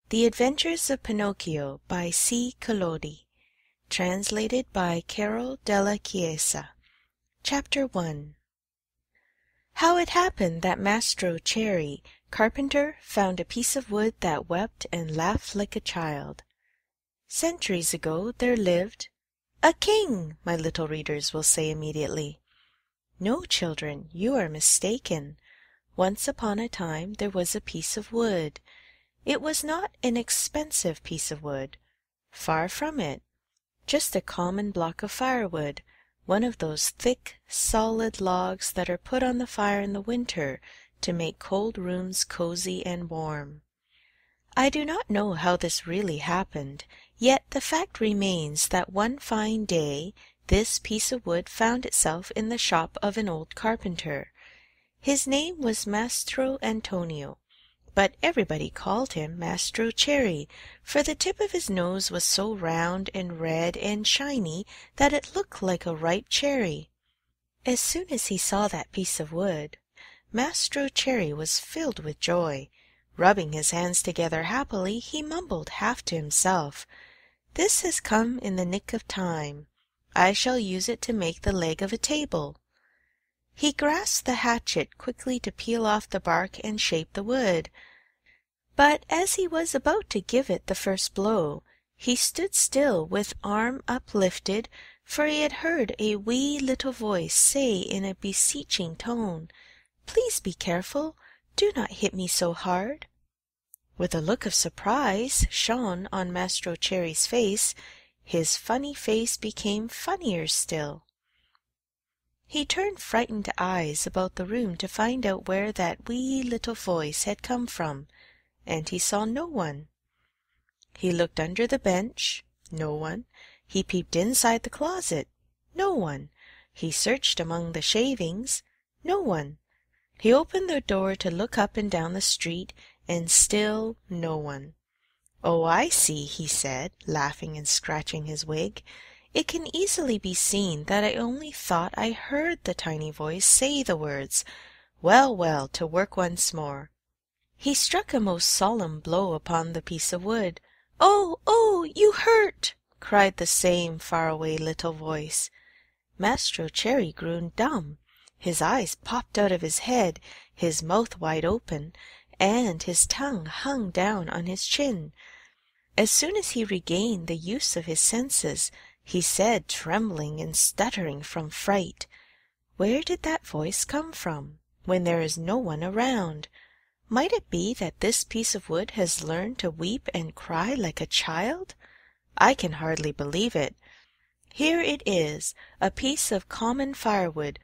The Adventures of Pinocchio by C. Collodi. Translated by Carol della Chiesa. Chapter 1. How it happened that Mastro Cherry, carpenter, found a piece of wood that wept and laughed like a child. Centuries ago there lived a king, my little readers will say immediately. No, children, you are mistaken. Once upon a time there was a piece of wood. It was not an expensive piece of wood. Far from it. Just a common block of firewood, one of those thick, solid logs that are put on the fire in the winter to make cold rooms cozy and warm. I do not know how this really happened, yet the fact remains that one fine day this piece of wood found itself in the shop of an old carpenter. His name was Mastro Antonio, but everybody called him Mastro Cherry, for the tip of his nose was so round and red and shiny that it looked like a ripe cherry. As soon as he saw that piece of wood, Mastro Cherry was filled with joy. Rubbing his hands together happily, he mumbled half to himself, "This has come in the nick of time. I shall use it to make the leg of a table." He grasped the hatchet quickly to peel off the bark and shape the wood. But as he was about to give it the first blow, he stood still with arm uplifted, for he had heard a wee little voice say in a beseeching tone, "Please be careful. Do not hit me so hard." With a look of surprise shone on Mastro Cherry's face, his funny face became funnier still. He turned frightened eyes about the room to find out where that wee little voice had come from, and he saw no one. He looked under the bench, no one. He peeped inside the closet, no one. He searched among the shavings, no one. He opened the door to look up and down the street, and still no one. "Oh, I see," he said, laughing and scratching his wig. "It can easily be seen that I only thought I heard the tiny voice say the words. Well, well, to work once more." He struck a most solemn blow upon the piece of wood. "Oh, oh, you hurt!" cried the same far-away little voice. Mastro Cherry grew dumb. His eyes popped out of his head, his mouth wide open, and his tongue hung down on his chin. As soon as he regained the use of his senses, he said, trembling and stuttering from fright, "Where did that voice come from, when there is no one around? Might it be that this piece of wood has learned to weep and cry like a child? I can hardly believe it. Here it is, a piece of common firewood,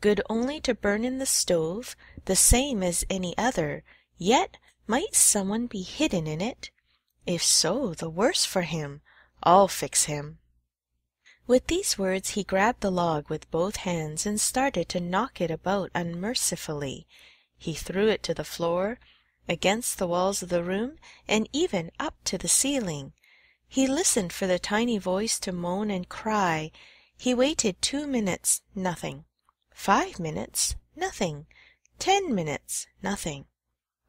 good only to burn in the stove, the same as any other, yet might someone be hidden in it? If so, the worse for him. I'll fix him." With these words he grabbed the log with both hands and started to knock it about unmercifully. He threw it to the floor, against the walls of the room, and even up to the ceiling. He listened for the tiny voice to moan and cry. He waited 2 minutes, nothing. 5 minutes, nothing. 10 minutes, nothing.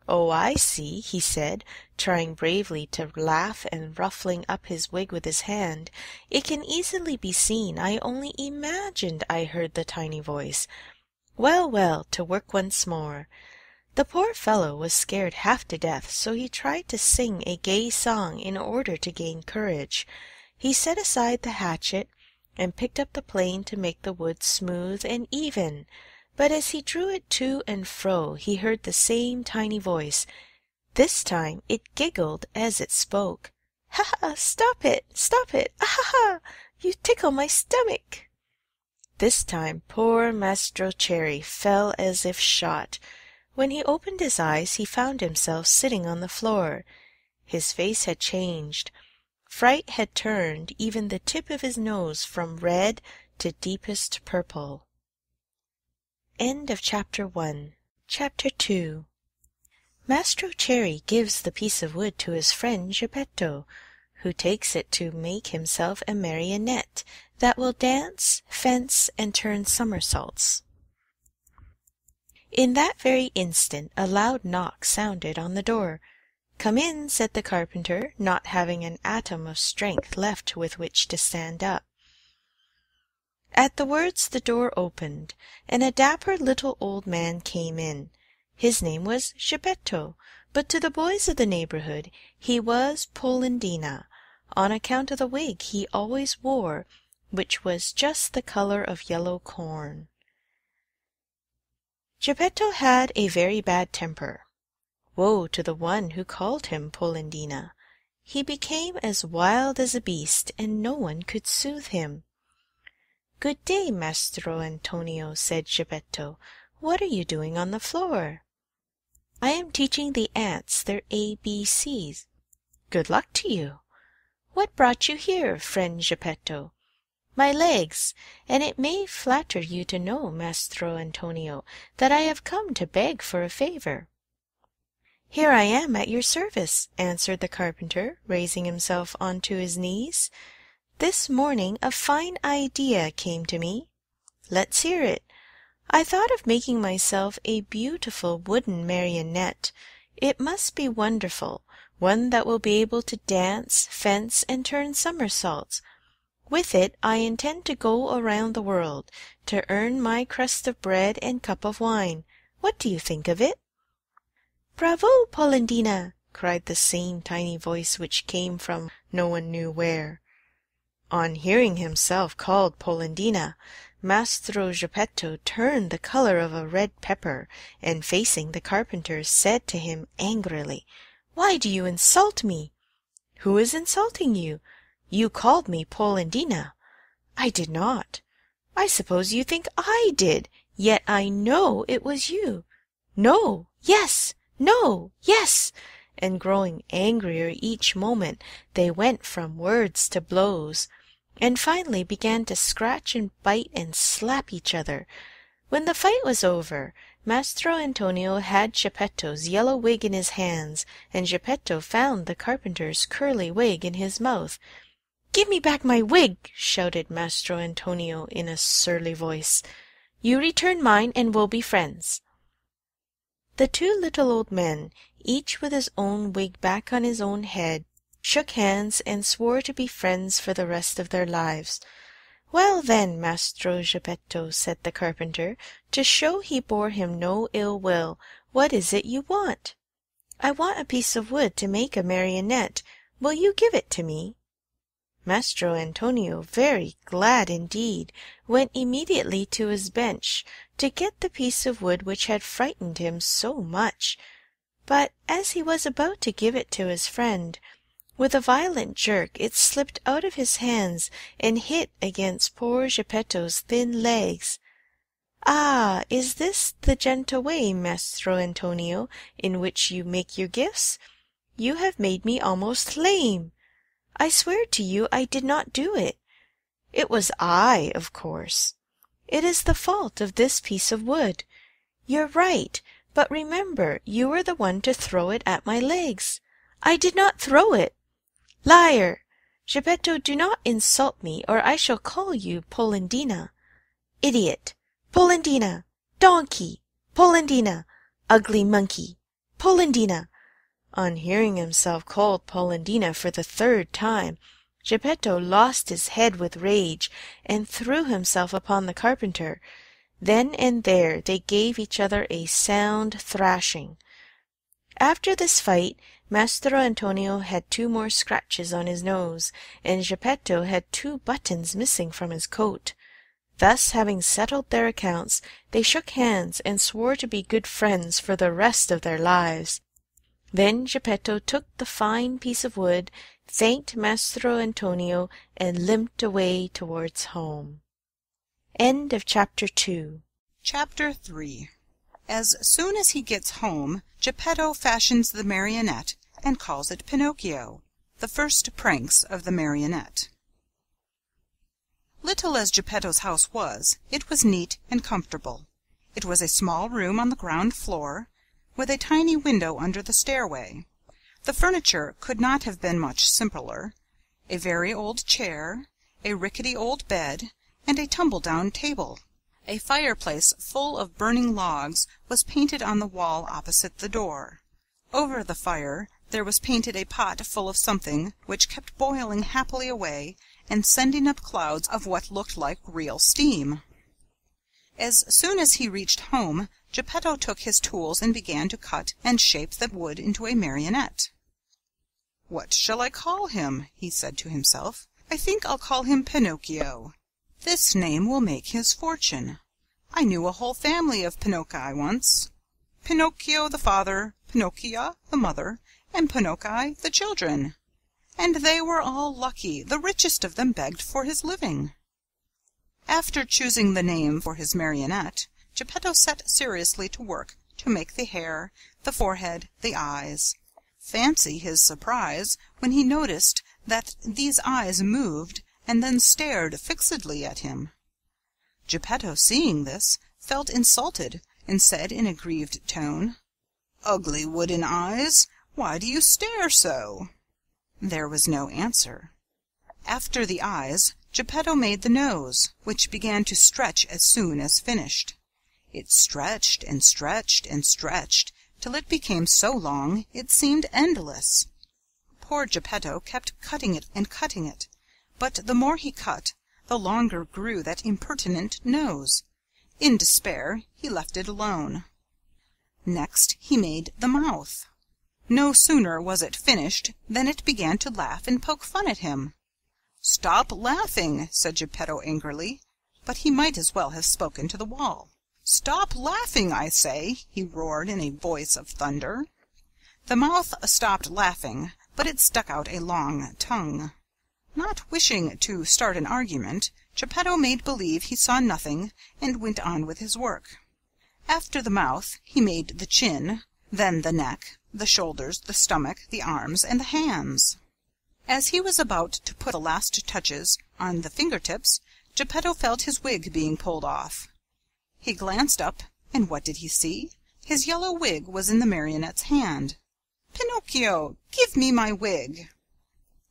"Oh, I see," he said, trying bravely to laugh and ruffling up his wig with his hand. "It can easily be seen I only imagined I heard the tiny voice. Well, well, to work once more." The poor fellow was scared half to death, so he tried to sing a gay song in order to gain courage. He set aside the hatchet and picked up the plane to make the wood smooth and even. But as he drew it to and fro, he heard the same tiny voice. This time it giggled as it spoke. "Ha ha! Stop it! Stop it! Ah ha ha! You tickle my stomach!" This time poor Mastro Cherry fell as if shot. When he opened his eyes, he found himself sitting on the floor. His face had changed. Fright had turned even the tip of his nose from red to deepest purple. End of Chapter 1. Chapter 2. Mastro Cherry gives the piece of wood to his friend Geppetto, who takes it to make himself a marionette that will dance, fence, and turn somersaults. In that very instant a loud knock sounded on the door. "Come in," said the carpenter, not having an atom of strength left with which to stand up. At the words the door opened, and a dapper little old man came in. His name was Geppetto, but to the boys of the neighborhood he was Polendina, on account of the wig he always wore, which was just the color of yellow corn. Geppetto had a very bad temper. Woe to the one who called him Polendina. He became as wild as a beast, and no one could soothe him. "Good day, Mastro Antonio," said Geppetto. "What are you doing on the floor?" "I am teaching the ants their ABCs." "Good luck to you." "What brought you here, friend Geppetto?" "My legs, and it may flatter you to know, Mastro Antonio, that I have come to beg for a favor." "Here I am at your service," answered the carpenter, raising himself onto his knees. "This morning a fine idea came to me." "Let's hear it." "I thought of making myself a beautiful wooden marionette. It must be wonderful, one that will be able to dance, fence, and turn somersaults. With it I intend to go around the world, to earn my crust of bread and cup of wine. What do you think of it?" "Bravo, Polendina!" cried the same tiny voice which came from no one knew where. On hearing himself called Polendina, Mastro Geppetto turned the color of a red pepper, and facing the carpenter said to him angrily, "Why do you insult me?" "Who is insulting you? You called me Polendina." "I did not." "I suppose you think I did, yet I know it was you." "No, yes, no, yes," and growing angrier each moment, they went from words to blows, and finally began to scratch and bite and slap each other. When the fight was over, Mastro Antonio had Geppetto's yellow wig in his hands, and Geppetto found the carpenter's curly wig in his mouth. "Give me back my wig!" shouted Mastro Antonio in a surly voice. "You return mine, and we'll be friends." The two little old men, each with his own wig back on his own head, shook hands and swore to be friends for the rest of their lives. "Well, then, Mastro Geppetto," said the carpenter, to show he bore him no ill will, "what is it you want?" "I want a piece of wood to make a marionette. Will you give it to me?" Mastro Antonio, very glad indeed, went immediately to his bench to get the piece of wood which had frightened him so much. But as he was about to give it to his friend, with a violent jerk it slipped out of his hands and hit against poor Geppetto's thin legs. "Ah, is this the gentle way, Mastro Antonio, in which you make your gifts? You have made me almost lame. I swear to you I did not do it. It was I, of course. It is the fault of this piece of wood. You're right, but remember you were the one to throw it at my legs. I did not throw it. Liar! Geppetto, do not insult me, or I shall call you Polendina. Idiot! Polendina! Donkey! Polendina! Ugly monkey! Polendina!" On hearing himself called Polendina for the third time, Geppetto lost his head with rage, and threw himself upon the carpenter. Then and there they gave each other a sound thrashing. After this fight, Mastro Antonio had 2 more scratches on his nose, and Geppetto had 2 buttons missing from his coat. Thus, having settled their accounts, they shook hands and swore to be good friends for the rest of their lives. Then Geppetto took the fine piece of wood, thanked Mastro Antonio, and limped away towards home. End of Chapter 2. Chapter 3. As soon as he gets home, Geppetto fashions the marionette and calls it Pinocchio. The first pranks of the marionette. Little as Geppetto's house was, it was neat and comfortable. It was a small room on the ground floor, with a tiny window under the stairway. The furniture could not have been much simpler. A very old chair, a rickety old bed, and a tumble-down table. A fireplace full of burning logs was painted on the wall opposite the door. Over the fire There was painted a pot full of something which kept boiling happily away and sending up clouds of what looked like real steam. As soon as he reached home, Geppetto took his tools and began to cut and shape the wood into a marionette. "What shall I call him?" he said to himself. "I think I'll call him Pinocchio. This name will make his fortune. I knew a whole family of Pinocchi once. Pinocchio the father, Pinocchia the mother, and Pinocchi the children. And they were all lucky. The richest of them begged for his living." After choosing the name for his marionette, Geppetto set seriously to work to make the hair, the forehead, the eyes. Fancy his surprise when he noticed that these eyes moved and then stared fixedly at him. Geppetto, seeing this, felt insulted, and said in a grieved tone, "Ugly wooden eyes, why do you stare so?" There was no answer. After the eyes, Geppetto made the nose, which began to stretch as soon as finished. It stretched and stretched and stretched till it became so long it seemed endless. Poor Geppetto kept cutting it and cutting it, but the more he cut, the longer grew that impertinent nose. In despair, he left it alone. Next he made the mouth. No sooner was it finished than it began to laugh and poke fun at him. "Stop laughing," said Geppetto angrily, but he might as well have spoken to the wall. "Stop laughing, I say," he roared in a voice of thunder. The mouth stopped laughing, but it stuck out a long tongue. Not wishing to start an argument, Geppetto made believe he saw nothing, and went on with his work. After the mouth he made the chin, then the neck, the shoulders, the stomach, the arms, and the hands. As he was about to put the last touches on the finger-tips, Geppetto felt his wig being pulled off. He glanced up, and what did he see? His yellow wig was in the marionette's hand. "Pinocchio, give me my wig!"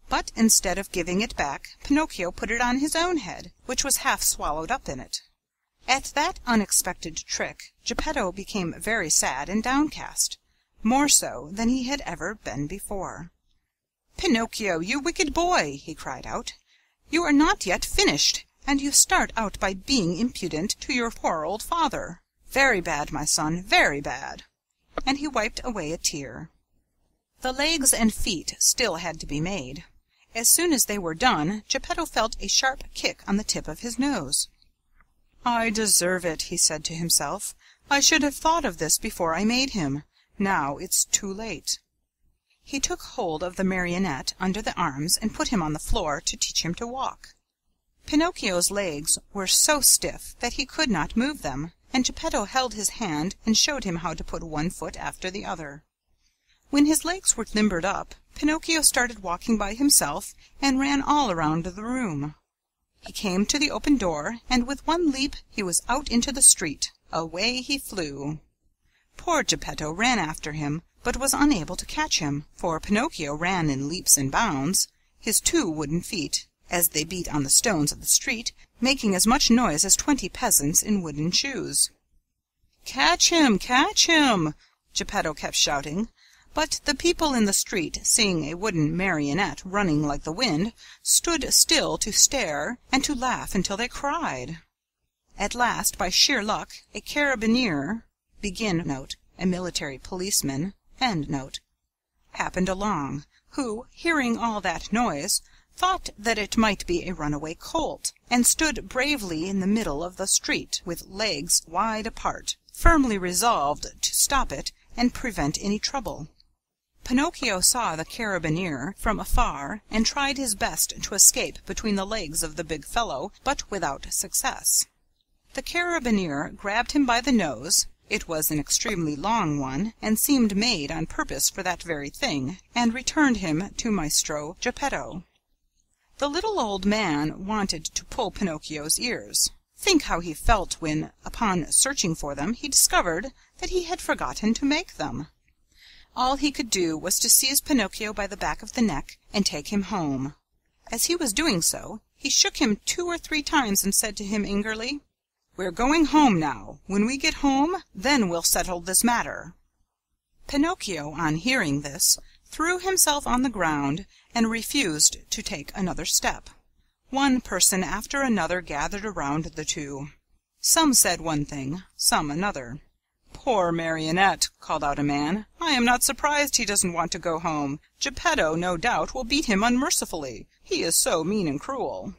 But instead of giving it back, Pinocchio put it on his own head, which was half swallowed up in it. At that unexpected trick, Geppetto became very sad and downcast, more so than he had ever been before. "Pinocchio, you wicked boy!" he cried out. "You are not yet finished, and you start out by being impudent to your poor old father. Very bad, my son, very bad!" And he wiped away a tear. The legs and feet still had to be made. As soon as they were done, Geppetto felt a sharp kick on the tip of his nose. "I deserve it," he said to himself. "I should have thought of this before I made him. Now it's too late." He took hold of the marionette under the arms and put him on the floor to teach him to walk. Pinocchio's legs were so stiff that he could not move them, and Geppetto held his hand and showed him how to put one foot after the other. When his legs were limbered up, Pinocchio started walking by himself and ran all around the room. He came to the open door, and with one leap he was out into the street. Away he flew. Poor Geppetto ran after him, but was unable to catch him, for Pinocchio ran in leaps and bounds, his 2 wooden feet, as they beat on the stones of the street, making as much noise as 20 peasants in wooden shoes. "Catch him! Catch him!" Geppetto kept shouting. But the people in the street, seeing a wooden marionette running like the wind, stood still to stare and to laugh until they cried. At last, by sheer luck, a carabineer (a military policeman) happened along, who, hearing all that noise, thought that it might be a runaway colt, and stood bravely in the middle of the street, with legs wide apart, firmly resolved to stop it and prevent any trouble. Pinocchio saw the carabineer from afar, and tried his best to escape between the legs of the big fellow, but without success. The carabineer grabbed him by the nose (it was an extremely long one, and seemed made on purpose for that very thing), and returned him to Maestro Geppetto. The little old man wanted to pull Pinocchio's ears. Think how he felt when, upon searching for them, he discovered that he had forgotten to make them. All he could do was to seize Pinocchio by the back of the neck and take him home. As he was doing so, he shook him 2 or 3 times and said to him angrily, "We're going home now. When we get home, then we'll settle this matter." Pinocchio, on hearing this, threw himself on the ground, and refused to take another step. One person after another gathered around the two. Some said one thing, some another. "Poor Marionette," called out a man. "I am not surprised he doesn't want to go home. Geppetto, no doubt, will beat him unmercifully. He is so mean and cruel."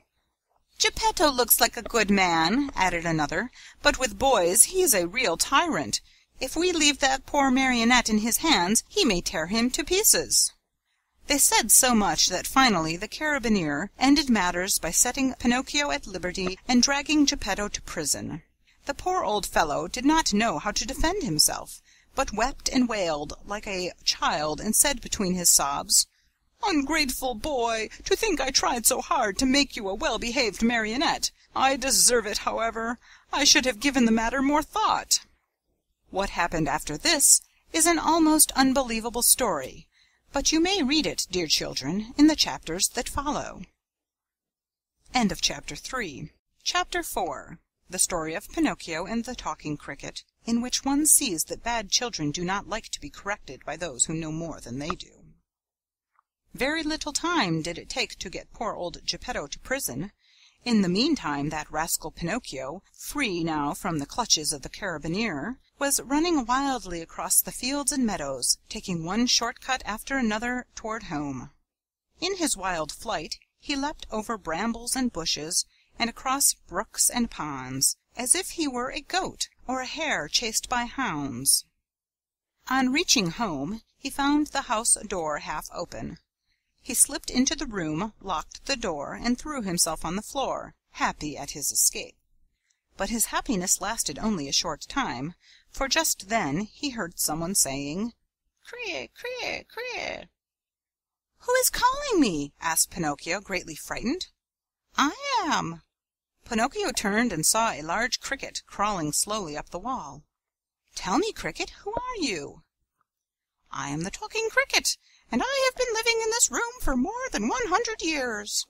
"Geppetto looks like a good man," added another, "but with boys he is a real tyrant. If we leave that poor Marionette in his hands, he may tear him to pieces." They said so much that finally the carabineer ended matters by setting Pinocchio at liberty and dragging Geppetto to prison. The poor old fellow did not know how to defend himself, but wept and wailed like a child, and said between his sobs, "Ungrateful boy! To think I tried so hard to make you a well-behaved marionette! I deserve it, however. I should have given the matter more thought." What happened after this is an almost unbelievable story, but you may read it, dear children, in the chapters that follow. End of Chapter 3. Chapter 4. The Story of Pinocchio and the Talking Cricket, in which one sees that bad children do not like to be corrected by those who know more than they do. Very little time did it take to get poor old Geppetto to prison. In the meantime that rascal Pinocchio, free now from the clutches of the carabineer, was running wildly across the fields and meadows, taking one short cut after another toward home. In his wild flight he leapt over brambles and bushes, and across brooks and ponds, as if he were a goat or a hare chased by hounds. On reaching home he found the house door half open. He slipped into the room, locked the door, and threw himself on the floor, happy at his escape. But his happiness lasted only a short time, for just then he heard someone saying, "Crie, crie, crie." "Who is calling me?" asked Pinocchio, greatly frightened. "I am." Pinocchio turned and saw a large cricket crawling slowly up the wall. "Tell me, Cricket, who are you?" "I am the Talking Cricket, and I have been living in this room for more than 100 years."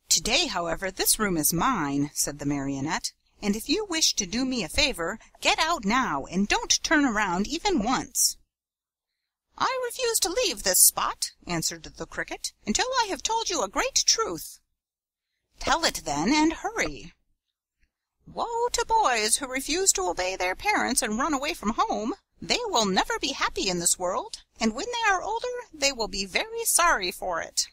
"Today, however, this room is mine," said the Marionette, "and if you wish to do me a favor, get out now, and don't turn around even once." "I refuse to leave this spot," answered the Cricket, "until I have told you a great truth." "Tell it then, and hurry." "Woe to boys who refuse to obey their parents and run away from home. They will never be happy in this world, and when they are older they will be very sorry for it."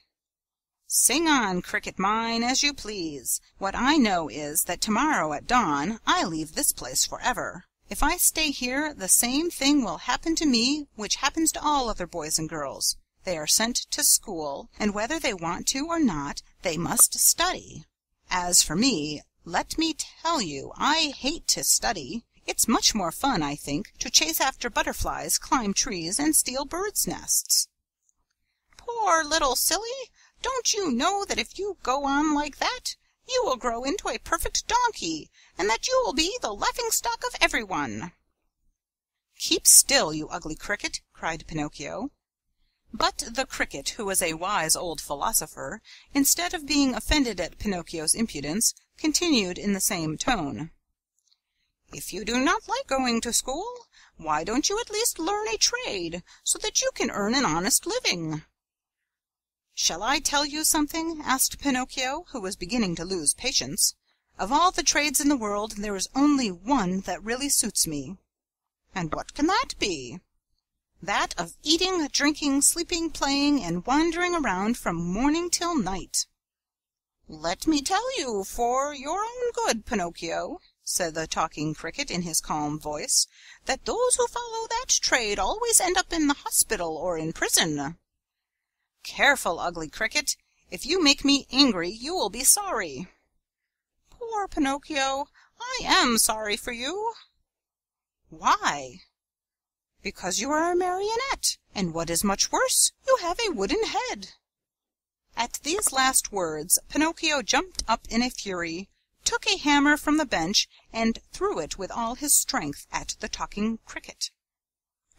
"Sing on, Cricket mine, as you please. What I know is that tomorrow at dawn I leave this place forever. If I stay here, the same thing will happen to me which happens to all other boys and girls. They are sent to school, and whether they want to or not, they must study. As for me, let me tell you, I hate to study. It's much more fun, I think, to chase after butterflies, climb trees, and steal birds' nests." "Poor little silly! Don't you know that if you go on like that, you will grow into a perfect donkey, and that you will be the laughing-stock of everyone?" "Keep still, you ugly Cricket!" cried Pinocchio. But the Cricket, who was a wise old philosopher, instead of being offended at Pinocchio's impudence, continued in the same tone. "If you do not like going to school, why don't you at least learn a trade, so that you can earn an honest living?" "Shall I tell you something?" asked Pinocchio, who was beginning to lose patience. "Of all the trades in the world, there is only one that really suits me." "And what can that be?" "That of eating, drinking, sleeping, playing, and wandering around from morning till night." "Let me tell you, for your own good, Pinocchio," said the Talking Cricket in his calm voice, "that those who follow that trade always end up in the hospital or in prison." "Careful, ugly Cricket! If you make me angry, you will be sorry." "Poor Pinocchio! I am sorry for you." "Why?" "Because you are a marionette, and what is much worse, you have a wooden head." At these last words Pinocchio jumped up in a fury, took a hammer from the bench, and threw it with all his strength at the Talking Cricket.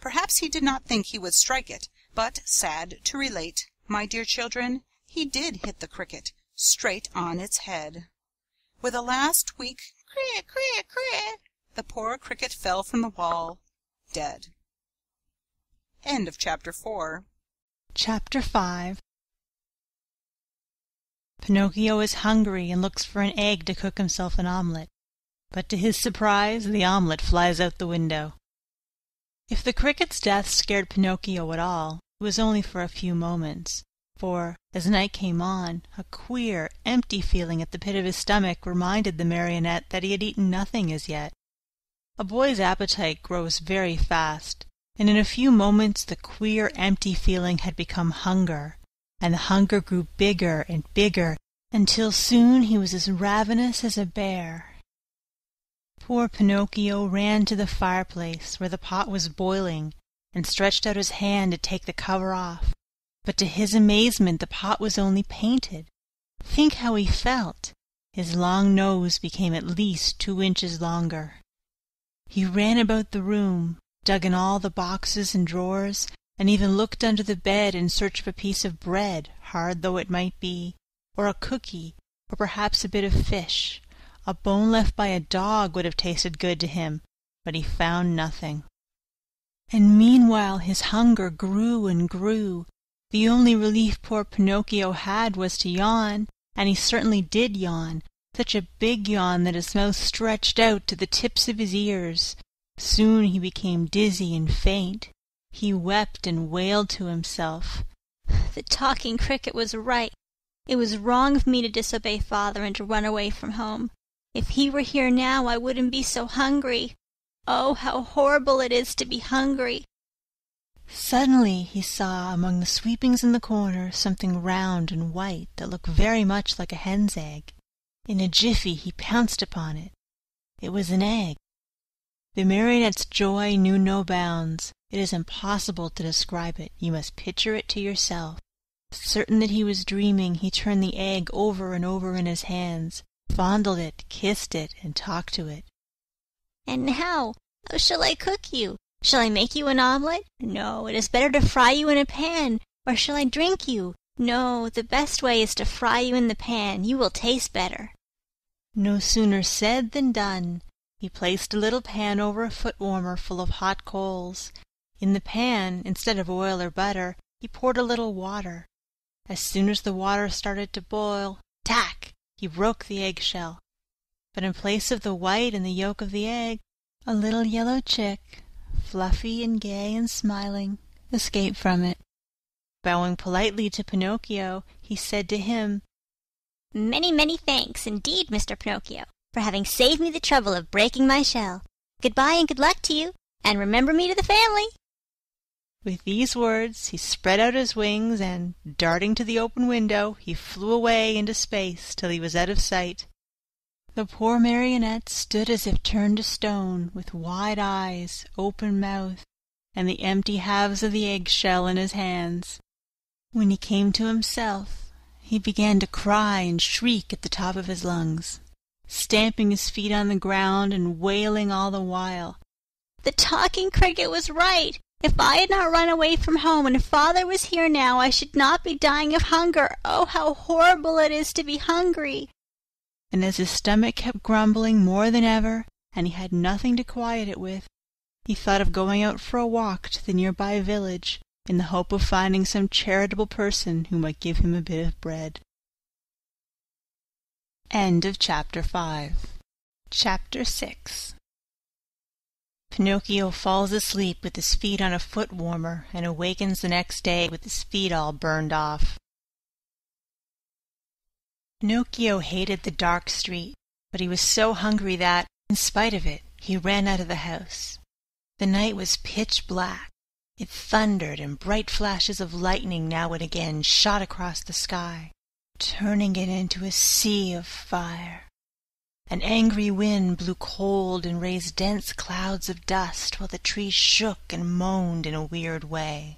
Perhaps he did not think he would strike it, but, sad to relate, my dear children, he did hit the cricket straight on its head. With a last weak "Crie, crie, crie," the poor cricket fell from the wall, dead. End of Chapter 4. Chapter 5. Pinocchio is hungry and looks for an egg to cook himself an omelette, but to his surprise the omelette flies out the window. If the cricket's death scared Pinocchio at all, it was only for a few moments, for, as night came on, a queer, empty feeling at the pit of his stomach reminded the marionette that he had eaten nothing as yet. A boy's appetite grows very fast, and in a few moments the queer, empty feeling had become hunger, and the hunger grew bigger and bigger, until soon he was as ravenous as a bear. Poor Pinocchio ran to the fireplace where the pot was boiling, and stretched out his hand to take the cover off, but to his amazement the pot was only painted. Think how he felt! His long nose became at least 2 inches longer. He ran about the room, dug in all the boxes and drawers, and even looked under the bed in search of a piece of bread, hard though it might be, or a cookie, or perhaps a bit of fish. A bone left by a dog would have tasted good to him, but he found nothing. And meanwhile his hunger grew and grew. The only relief poor Pinocchio had was to yawn, and he certainly did yawn, such a big yawn that his mouth stretched out to the tips of his ears. Soon he became dizzy and faint. He wept and wailed to himself. The talking cricket was right. It was wrong of me to disobey father and to run away from home. If he were here now, I wouldn't be so hungry. Oh, how horrible it is to be hungry! Suddenly he saw among the sweepings in the corner something round and white that looked very much like a hen's egg. In a jiffy he pounced upon it. It was an egg. The marionette's joy knew no bounds. It is impossible to describe it. You must picture it to yourself. Certain that he was dreaming, he turned the egg over and over in his hands, fondled it, kissed it, and talked to it. And now, how shall I cook you? Shall I make you an omelette? No, it is better to fry you in a pan. Or shall I drink you? No, the best way is to fry you in the pan. You will taste better. No sooner said than done. He placed a little pan over a foot-warmer full of hot coals. In the pan, instead of oil or butter, he poured a little water. As soon as the water started to boil, tack! He broke the egg-shell. But in place of the white and the yolk of the egg, a little yellow chick, fluffy and gay and smiling, escaped from it. Bowing politely to Pinocchio, he said to him, Many, many thanks indeed, Mr. Pinocchio, for having saved me the trouble of breaking my shell. Good-bye and good luck to you, and remember me to the family. With these words he spread out his wings, and, darting to the open window, he flew away into space till he was out of sight. The poor marionette stood as if turned to stone, with wide eyes, open mouth, and the empty halves of the egg-shell in his hands. When he came to himself, he began to cry and shriek at the top of his lungs, stamping his feet on the ground and wailing all the while. The talking cricket was right. If I had not run away from home and if father was here now, I should not be dying of hunger. Oh, how horrible it is to be hungry! And as his stomach kept grumbling more than ever, and he had nothing to quiet it with, he thought of going out for a walk to the nearby village, in the hope of finding some charitable person who might give him a bit of bread. End of Chapter 5. Chapter 6. Pinocchio falls asleep with his feet on a foot-warmer and awakens the next day with his feet all burned off. Pinocchio hated the dark street, but he was so hungry that, in spite of it, he ran out of the house. The night was pitch black. It thundered, and bright flashes of lightning now and again shot across the sky, turning it into a sea of fire. An angry wind blew cold and raised dense clouds of dust, while the trees shook and moaned in a weird way.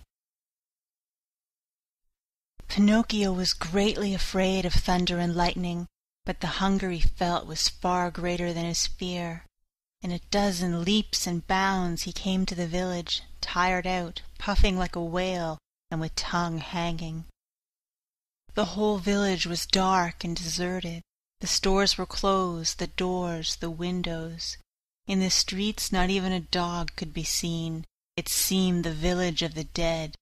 Pinocchio was greatly afraid of thunder and lightning, but the hunger he felt was far greater than his fear. In a dozen leaps and bounds he came to the village, tired out, puffing like a whale, and with tongue hanging. The whole village was dark and deserted. The stores were closed, the doors, the windows. In the streets not even a dog could be seen. It seemed the village of the dead.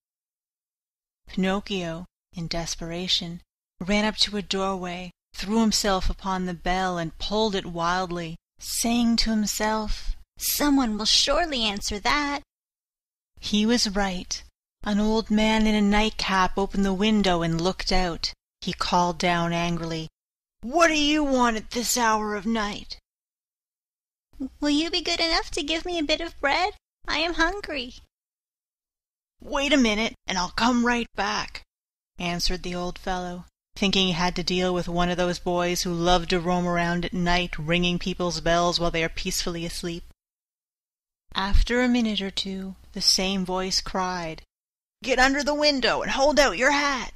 Pinocchio, in desperation, ran up to a doorway, threw himself upon the bell, and pulled it wildly, saying to himself, "Someone will surely answer that." He was right. An old man in a nightcap opened the window and looked out. He called down angrily, "What do you want at this hour of night?" "Will you be good enough to give me a bit of bread? I am hungry." "Wait a minute, and I'll come right back," answered the old fellow, thinking he had to deal with one of those boys who love to roam around at night, ringing people's bells while they are peacefully asleep. After a minute or two, the same voice cried, "Get under the window and hold out your hat."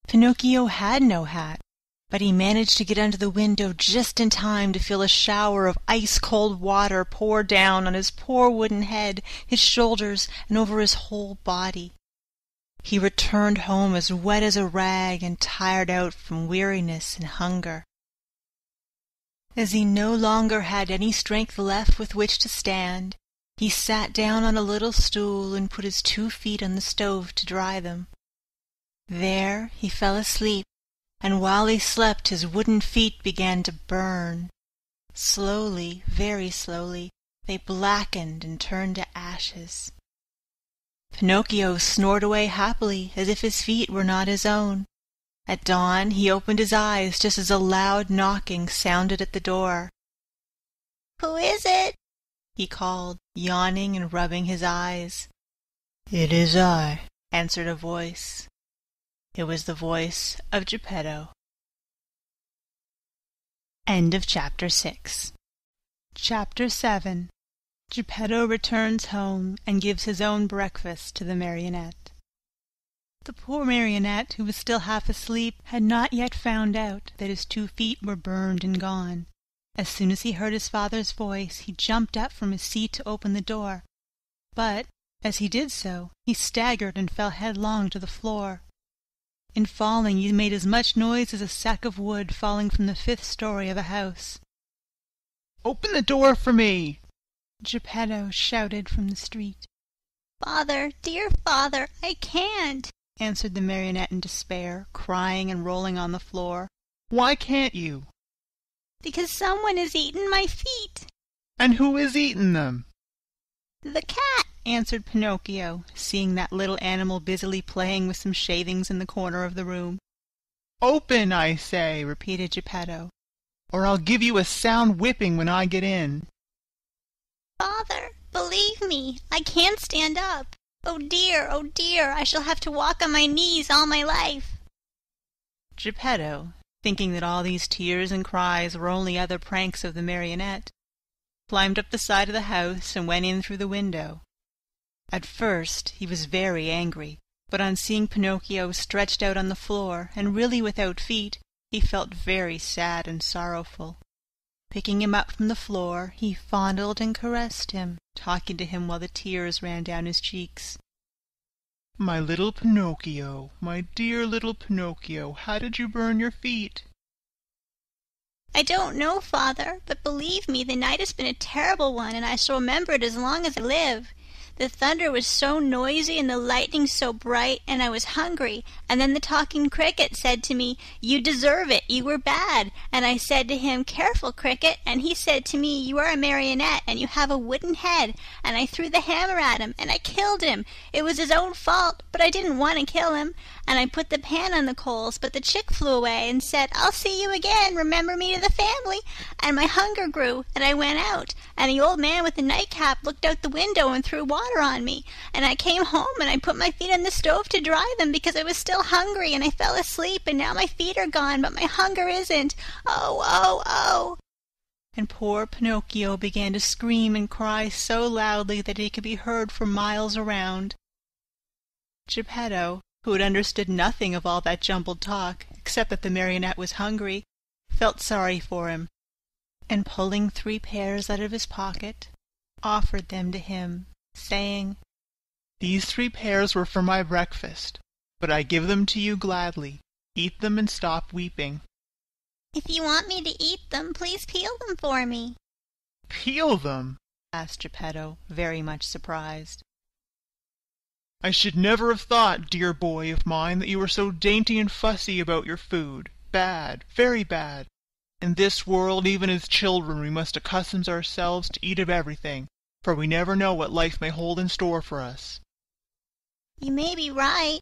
Pinocchio had no hat, but he managed to get under the window just in time to feel a shower of ice-cold water pour down on his poor wooden head, his shoulders, and over his whole body. He returned home as wet as a rag and tired out from weariness and hunger. As he no longer had any strength left with which to stand, he sat down on a little stool and put his 2 feet on the stove to dry them. There he fell asleep, and while he slept his wooden feet began to burn. Slowly, very slowly, they blackened and turned to ashes. Pinocchio snored away happily as if his feet were not his own. At dawn he opened his eyes just as a loud knocking sounded at the door. "Who is it?" he called, yawning and rubbing his eyes. "It is I," answered a voice. It was the voice of Geppetto. End of Chapter 6. Chapter 7. Geppetto returns home and gives his own breakfast to the marionette. The poor marionette, who was still half asleep, had not yet found out that his 2 feet were burned and gone. As soon as he heard his father's voice, he jumped up from his seat to open the door. But, as he did so, he staggered and fell headlong to the floor. In falling, he made as much noise as a sack of wood falling from the 5th story of a house. "Open the door for me!" Geppetto shouted from the street. "Father, dear father, I can't," answered the marionette in despair, crying and rolling on the floor. "Why can't you?" "Because someone has eaten my feet." "And who has eaten them?" "The cat," answered Pinocchio, seeing that little animal busily playing with some shavings in the corner of the room. "Open, I say," repeated Geppetto, "or I'll give you a sound whipping when I get in." "Father, believe me, I can't stand up. Oh dear, I shall have to walk on my knees all my life." Geppetto, thinking that all these tears and cries were only other pranks of the marionette, climbed up the side of the house and went in through the window. At first he was very angry, but on seeing Pinocchio stretched out on the floor and really without feet, he felt very sad and sorrowful. Picking him up from the floor, he fondled and caressed him, talking to him while the tears ran down his cheeks. "My little Pinocchio, my dear little Pinocchio, how did you burn your feet?" "I don't know, father, but believe me, the night has been a terrible one, and I shall remember it as long as I live. The thunder was so noisy and the lightning so bright, and I was hungry, and then the talking cricket said to me, 'You deserve it, you were bad,' and I said to him, 'Careful, cricket,' and he said to me, 'You are a marionette, and you have a wooden head,' and I threw the hammer at him, and I killed him. It was his own fault, but I didn't want to kill him, and I put the pan on the coals, but the chick flew away and said, 'I'll see you again, remember me to the family,' and my hunger grew, and I went out, and the old man with the nightcap looked out the window and threw water on me, and I came home and I put my feet on the stove to dry them because I was still hungry, and I fell asleep, and now my feet are gone, but my hunger isn't. Oh, oh, oh!" And poor Pinocchio began to scream and cry so loudly that he could be heard for miles around. Geppetto, who had understood nothing of all that jumbled talk, except that the marionette was hungry, felt sorry for him, and pulling 3 pears out of his pocket, offered them to him, saying, "These 3 pears were for my breakfast, but I give them to you gladly. Eat them and stop weeping." "If you want me to eat them, please peel them for me." "Peel them?" asked Geppetto, very much surprised. I should never have thought, dear boy of mine, that you were so dainty and fussy about your food. Bad, very bad. In this world, even as children, we must accustom ourselves to eat of everything, for we never know what life may hold in store for us." "You may be right,"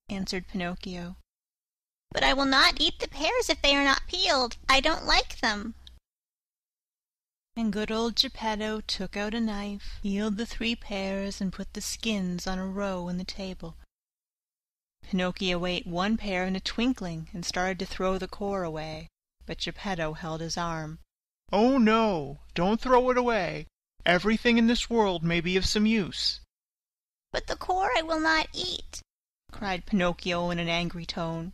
answered Pinocchio, "but I will not eat the pears if they are not peeled. I don't like them." And good old Geppetto took out a knife, peeled the 3 pears, and put the skins on a row in the table. Pinocchio ate 1 pear in a twinkling and started to throw the core away, but Geppetto held his arm. "Oh, no, don't throw it away. Everything in this world may be of some use." "But the core I will not eat," cried Pinocchio in an angry tone.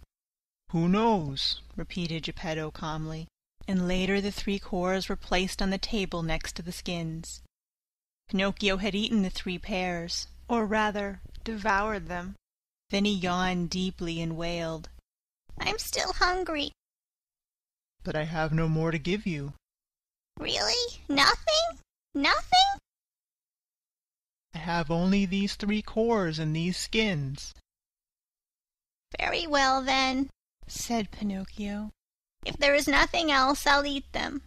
"Who knows?" repeated Geppetto calmly, and later the 3 cores were placed on the table next to the skins. Pinocchio had eaten the 3 pears, or rather devoured them. Then he yawned deeply and wailed, "I'm still hungry." "But I have no more to give you." "Really? Nothing? Nothing?" "I have only these 3 cores and these skins." "Very well, then," said Pinocchio. "If there is nothing else, I'll eat them."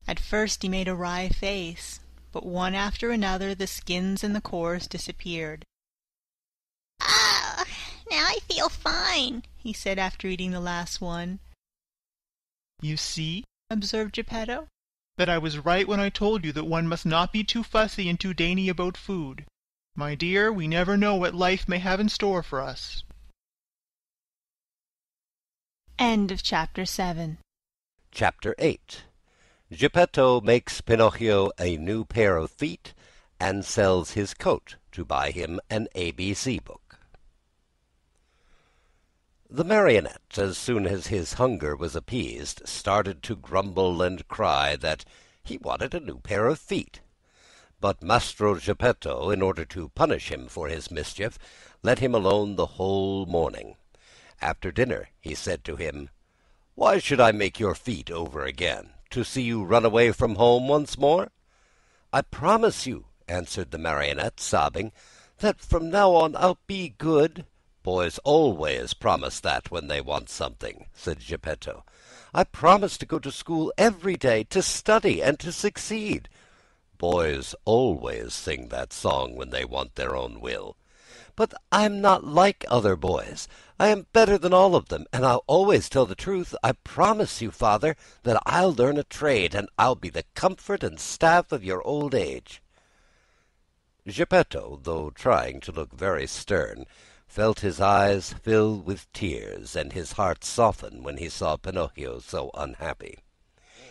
At first he made a wry face, but one after another the skins and the cores disappeared. "Ah, now I feel fine," he said after eating the last one. "You see," observed Geppetto, "that I was right when I told you that one must not be too fussy and too dainty about food. My dear, we never know what life may have in store for us." End of Chapter 7. Chapter 8. Geppetto makes Pinocchio a new pair of feet and sells his coat to buy him an ABC book. The Marionette, as soon as his hunger was appeased, started to grumble and cry that he wanted a new pair of feet. But Mastro Geppetto, in order to punish him for his mischief, let him alone the whole morning. After dinner he said to him, "Why should I make your feet over again? To see you run away from home once more?" "I promise you," answered the Marionette, sobbing, "that from now on I'll be good." "Boys always promise that when they want something," said Geppetto. "I promise to go to school every day, to study and to succeed." "Boys always sing that song when they want their own will." "But I'm not like other boys. I am better than all of them, and I'll always tell the truth. I promise you, father, that I'll learn a trade, and I'll be the comfort and staff of your old age." Geppetto, though trying to look very stern, felt his eyes fill with tears and his heart soften when he saw Pinocchio so unhappy.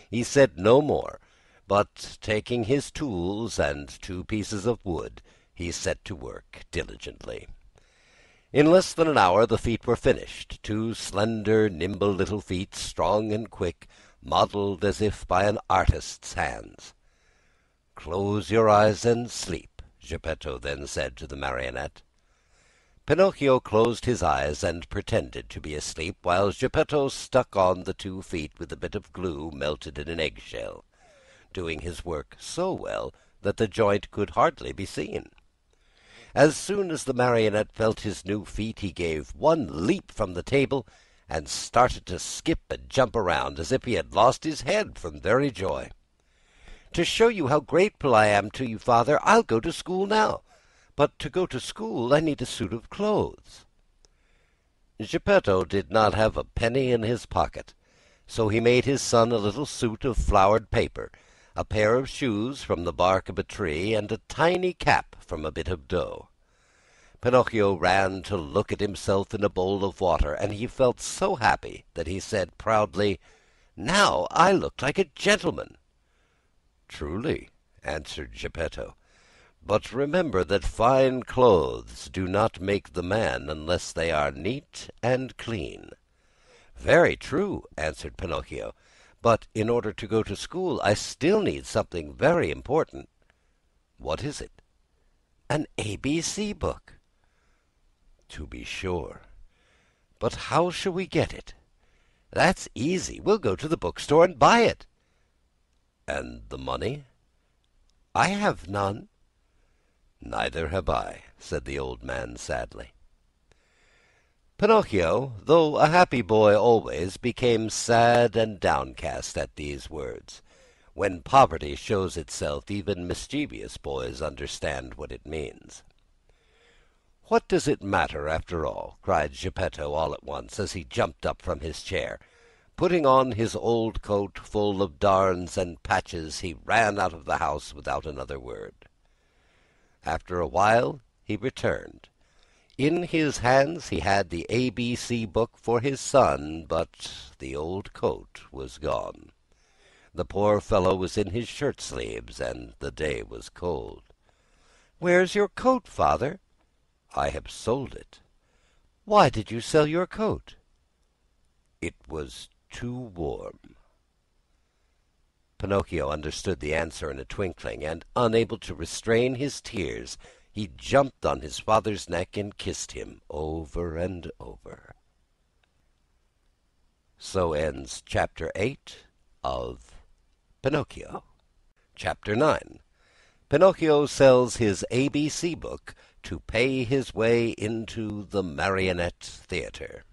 He said no more, but taking his tools and 2 pieces of wood, he set to work diligently. In less than an hour the feet were finished, 2 slender, nimble little feet, strong and quick, modeled as if by an artist's hands. "Close your eyes and sleep," Geppetto then said to the Marionette. Pinocchio closed his eyes and pretended to be asleep, while Geppetto stuck on the 2 feet with a bit of glue melted in an eggshell, doing his work so well that the joint could hardly be seen. As soon as the Marionette felt his new feet, he gave one leap from the table and started to skip and jump around as if he had lost his head from very joy. "To show you how grateful I am to you, father, I'll go to school now. But to go to school I need a suit of clothes." Geppetto did not have a penny in his pocket, so he made his son a little suit of flowered paper, a pair of shoes from the bark of a tree, and a tiny cap from a bit of dough. Pinocchio ran to look at himself in a bowl of water, and he felt so happy that he said proudly, "Now I look like a gentleman." "Truly," answered Geppetto, "but remember that fine clothes do not make the man unless they are neat and clean." "Very true," answered Pinocchio, "but in order to go to school I still need something very important." "What is it?" "An ABC book." "To be sure. But how shall we get it?" "That's easy. We'll go to the bookstore and buy it." "And the money?" "I have none." "Neither have I," said the old man sadly. Pinocchio, though a happy boy always, became sad and downcast at these words. When poverty shows itself, even mischievous boys understand what it means. "What does it matter, after all?" cried Geppetto all at once, as he jumped up from his chair. Putting on his old coat full of darns and patches, he ran out of the house without another word. After a while he returned. In his hands he had the ABC book for his son, but the old coat was gone. The poor fellow was in his shirt sleeves, and the day was cold. "Where's your coat, father?" "I have sold it." "Why did you sell your coat?" "It was too warm." Pinocchio understood the answer in a twinkling, and, unable to restrain his tears, he jumped on his father's neck and kissed him over and over. So ends Chapter 8 of Pinocchio. Chapter 9. Pinocchio sells his ABC book to pay his way into the marionette theater.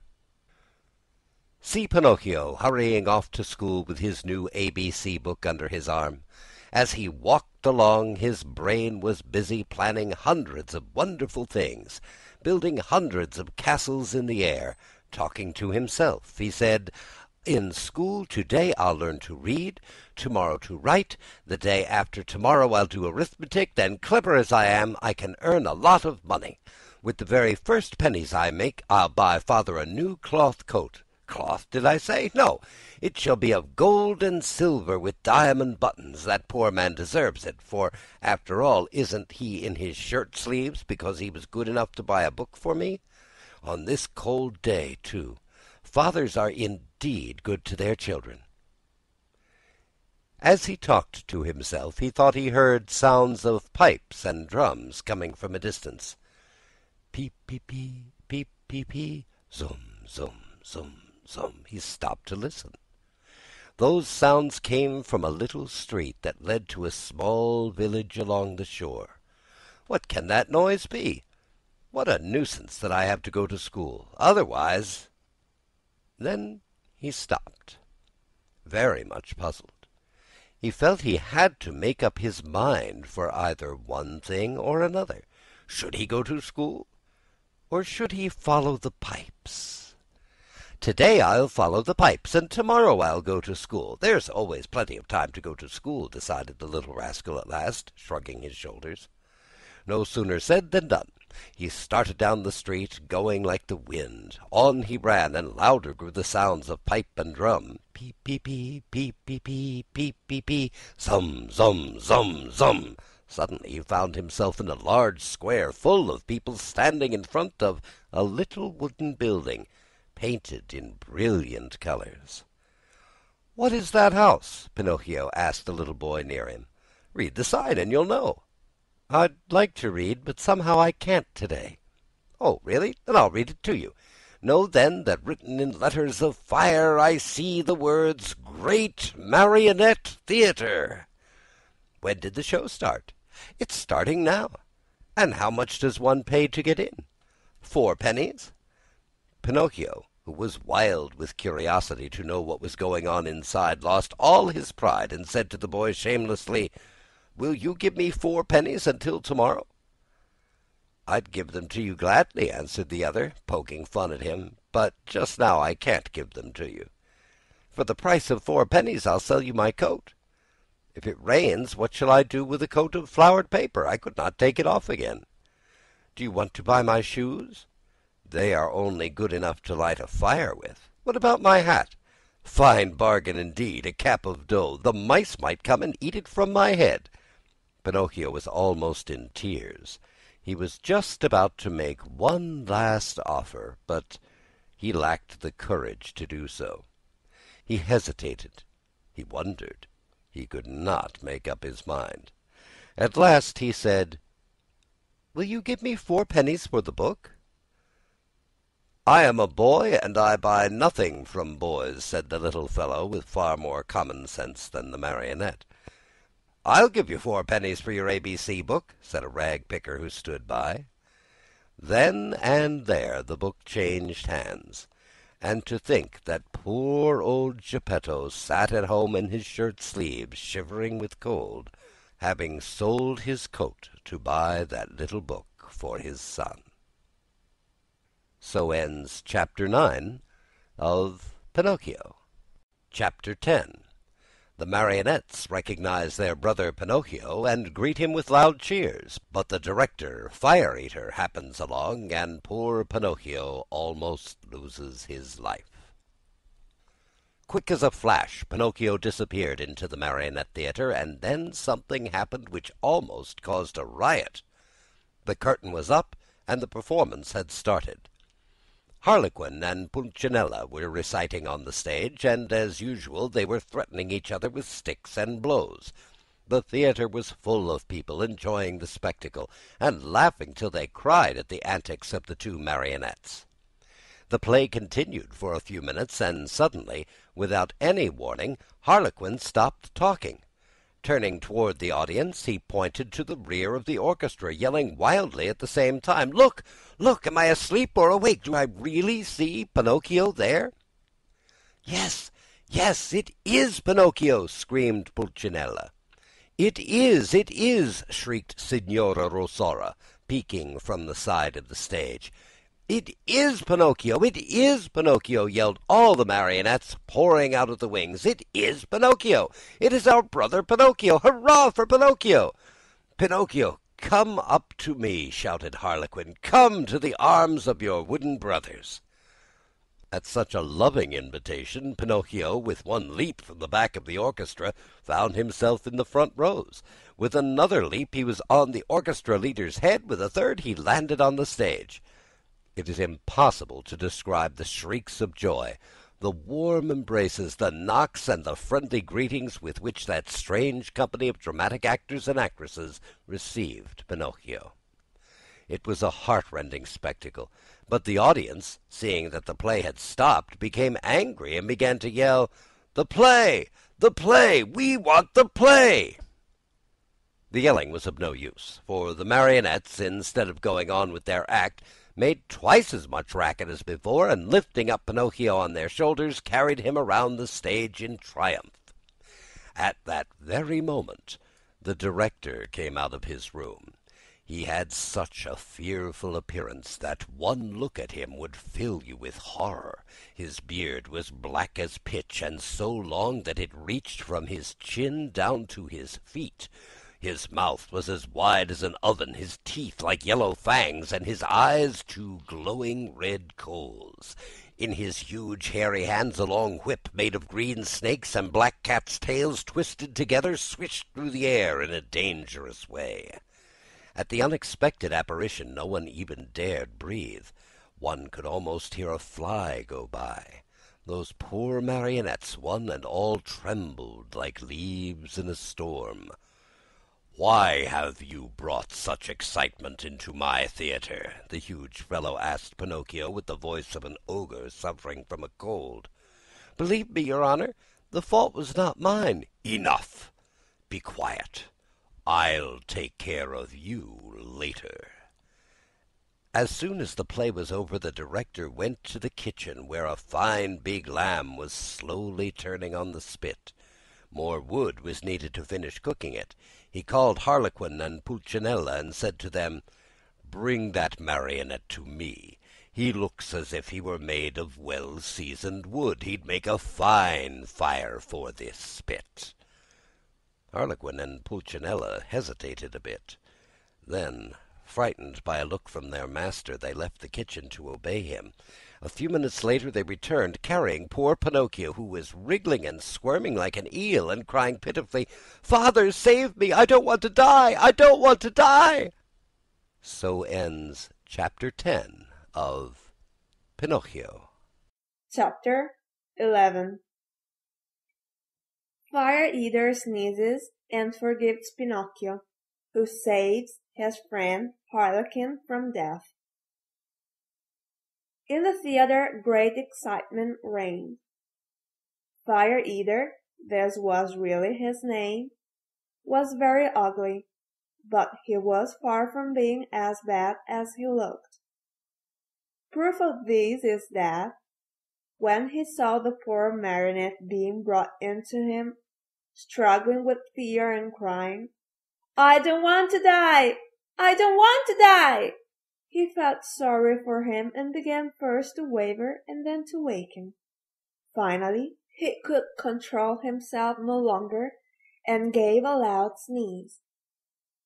See Pinocchio hurrying off to school with his new ABC book under his arm. As he walked along, his brain was busy planning hundreds of wonderful things, building hundreds of castles in the air. Talking to himself, he said, "In school today I'll learn to read, tomorrow to write, the day after tomorrow I'll do arithmetic, then, clever as I am, I can earn a lot of money. With the very first pennies I make, I'll buy father a new cloth coat. Cloth, did I say? No, it shall be of gold and silver with diamond buttons. That poor man deserves it, for, after all, isn't he in his shirt sleeves because he was good enough to buy a book for me? On this cold day, too. Fathers are indeed good to their children." As he talked to himself, he thought he heard sounds of pipes and drums coming from a distance. Peep, peep, peep, peep, peep, peep, zum, zum, zum, zum. He stopped to listen. Those sounds came from a little street that led to a small village along the shore. What can that noise be? What a nuisance that I have to go to school. Otherwise... Then he stopped, very much puzzled. He felt he had to make up his mind for either one thing or another. Should he go to school, or should he follow the pipes? "Today I'll follow the pipes, and tomorrow I'll go to school. There's always plenty of time to go to school," decided the little rascal at last, shrugging his shoulders. No sooner said than done. He started down the street, going like the wind. On he ran, and louder grew the sounds of pipe and drum. Peep, peep, peep, peep, peep, peep, peep, peep, peep, zum, zum, zum, zum. Suddenly he found himself in a large square full of people standing in front of a little wooden building, painted in brilliant colors. "What is that house?" Pinocchio asked the little boy near him. "Read the sign and you'll know." "I'd like to read, but somehow I can't today." "Oh, really? Then I'll read it to you. Know then that written in letters of fire I see the words Great Marionette Theater." "When did the show start?" "It's starting now." "And how much does one pay to get in?" "4 pennies." Pinocchio, who was wild with curiosity to know what was going on inside, lost all his pride and said to the boy shamelessly, "Will you give me 4 pennies until tomorrow?" "I'd give them to you gladly," answered the other, poking fun at him, "but just now I can't give them to you. For the price of 4 pennies I'll sell you my coat. If it rains, what shall I do with a coat of flowered paper? I could not take it off again. Do you want to buy my shoes? They are only good enough to light a fire with. What about my hat? Fine bargain indeed, a cap of dough. The mice might come and eat it from my head." Pinocchio was almost in tears. He was just about to make one last offer, but he lacked the courage to do so. He hesitated. He wondered. He could not make up his mind. At last he said, "Will you give me 4 pennies for the book?" "I am a boy, and I buy nothing from boys," said the little fellow, with far more common sense than the marionette. "I'll give you 4 pennies for your ABC book," said a rag-picker who stood by. Then and there the book changed hands. And to think that poor old Geppetto sat at home in his shirt-sleeves, shivering with cold, having sold his coat to buy that little book for his son. So ends Chapter 9 of Pinocchio. Chapter 10. The marionettes recognize their brother Pinocchio and greet him with loud cheers, but the director, Fire Eater, happens along, and poor Pinocchio almost loses his life. Quick as a flash, Pinocchio disappeared into the marionette theater, and then something happened which almost caused a riot. The curtain was up, and the performance had started. Harlequin and Pulcinella were reciting on the stage, and as usual they were threatening each other with sticks and blows. The theater was full of people enjoying the spectacle, and laughing till they cried at the antics of the 2 marionettes. The play continued for a few minutes, and suddenly, without any warning, Harlequin stopped talking. Turning toward the audience, he pointed to the rear of the orchestra, yelling wildly at the same time, "Look! Look! Am I asleep or awake? Do I really see Pinocchio there?" "Yes, yes, it is Pinocchio!" screamed Pulcinella. "It is!" shrieked Signora Rosaura, peeking from the side of the stage. "It is Pinocchio! It is Pinocchio!" yelled all the marionettes, pouring out of the wings. "It is Pinocchio! It is our brother Pinocchio! Hurrah for Pinocchio!" "Pinocchio, come up to me!" shouted Harlequin. "Come to the arms of your wooden brothers!" At such a loving invitation, Pinocchio, with one leap from the back of the orchestra, found himself in the front rows. With another leap he was on the orchestra leader's head. With a third he landed on the stage. It is impossible to describe the shrieks of joy, the warm embraces, the knocks, and the friendly greetings with which that strange company of dramatic actors and actresses received Pinocchio. It was a heart-rending spectacle, but the audience, seeing that the play had stopped, became angry and began to yell, "The play! The play! We want the play!" The yelling was of no use, for the marionettes, instead of going on with their act, made twice as much racket as before, and lifting up Pinocchio on their shoulders, carried him around the stage in triumph. At that very moment the director came out of his room. He had such a fearful appearance that one look at him would fill you with horror. His beard was black as pitch, and so long that it reached from his chin down to his feet. His mouth was as wide as an oven, his teeth like yellow fangs, and his eyes 2 glowing red coals. In his huge hairy hands a long whip made of green snakes and black cats' tails twisted together swished through the air in a dangerous way. At the unexpected apparition no one even dared breathe. One could almost hear a fly go by. Those poor marionettes, one and all, trembled like leaves in a storm. "Why have you brought such excitement into my theater?" the huge fellow asked Pinocchio with the voice of an ogre suffering from a cold. "Believe me, your honor, the fault was not mine." "Enough! Be quiet. I'll take care of you later." As soon as the play was over, the director went to the kitchen, where a fine big lamb was slowly turning on the spit. More wood was needed to finish cooking it. He called Harlequin and Pulcinella and said to them, "Bring that marionette to me. He looks as if he were made of well-seasoned wood. He'd make a fine fire for this spit." Harlequin and Pulcinella hesitated a bit. Then, frightened by a look from their master, they left the kitchen to obey him. A few minutes later they returned, carrying poor Pinocchio, who was wriggling and squirming like an eel, and crying pitifully, "Father, save me! I don't want to die! I don't want to die!" So ends Chapter 10 of Pinocchio. Chapter 11. Fire Eater sneezes and forgives Pinocchio, who saves his friend Harlequin from death. In the theater great excitement reigned. Fire Eater, this was really his name, was very ugly, but he was far from being as bad as he looked. Proof of this is that, when he saw the poor marionette being brought in to him, struggling with fear and crying, "I don't want to die! I don't want to die!" he felt sorry for him and began first to waver and then to waken. Finally, he could control himself no longer and gave a loud sneeze.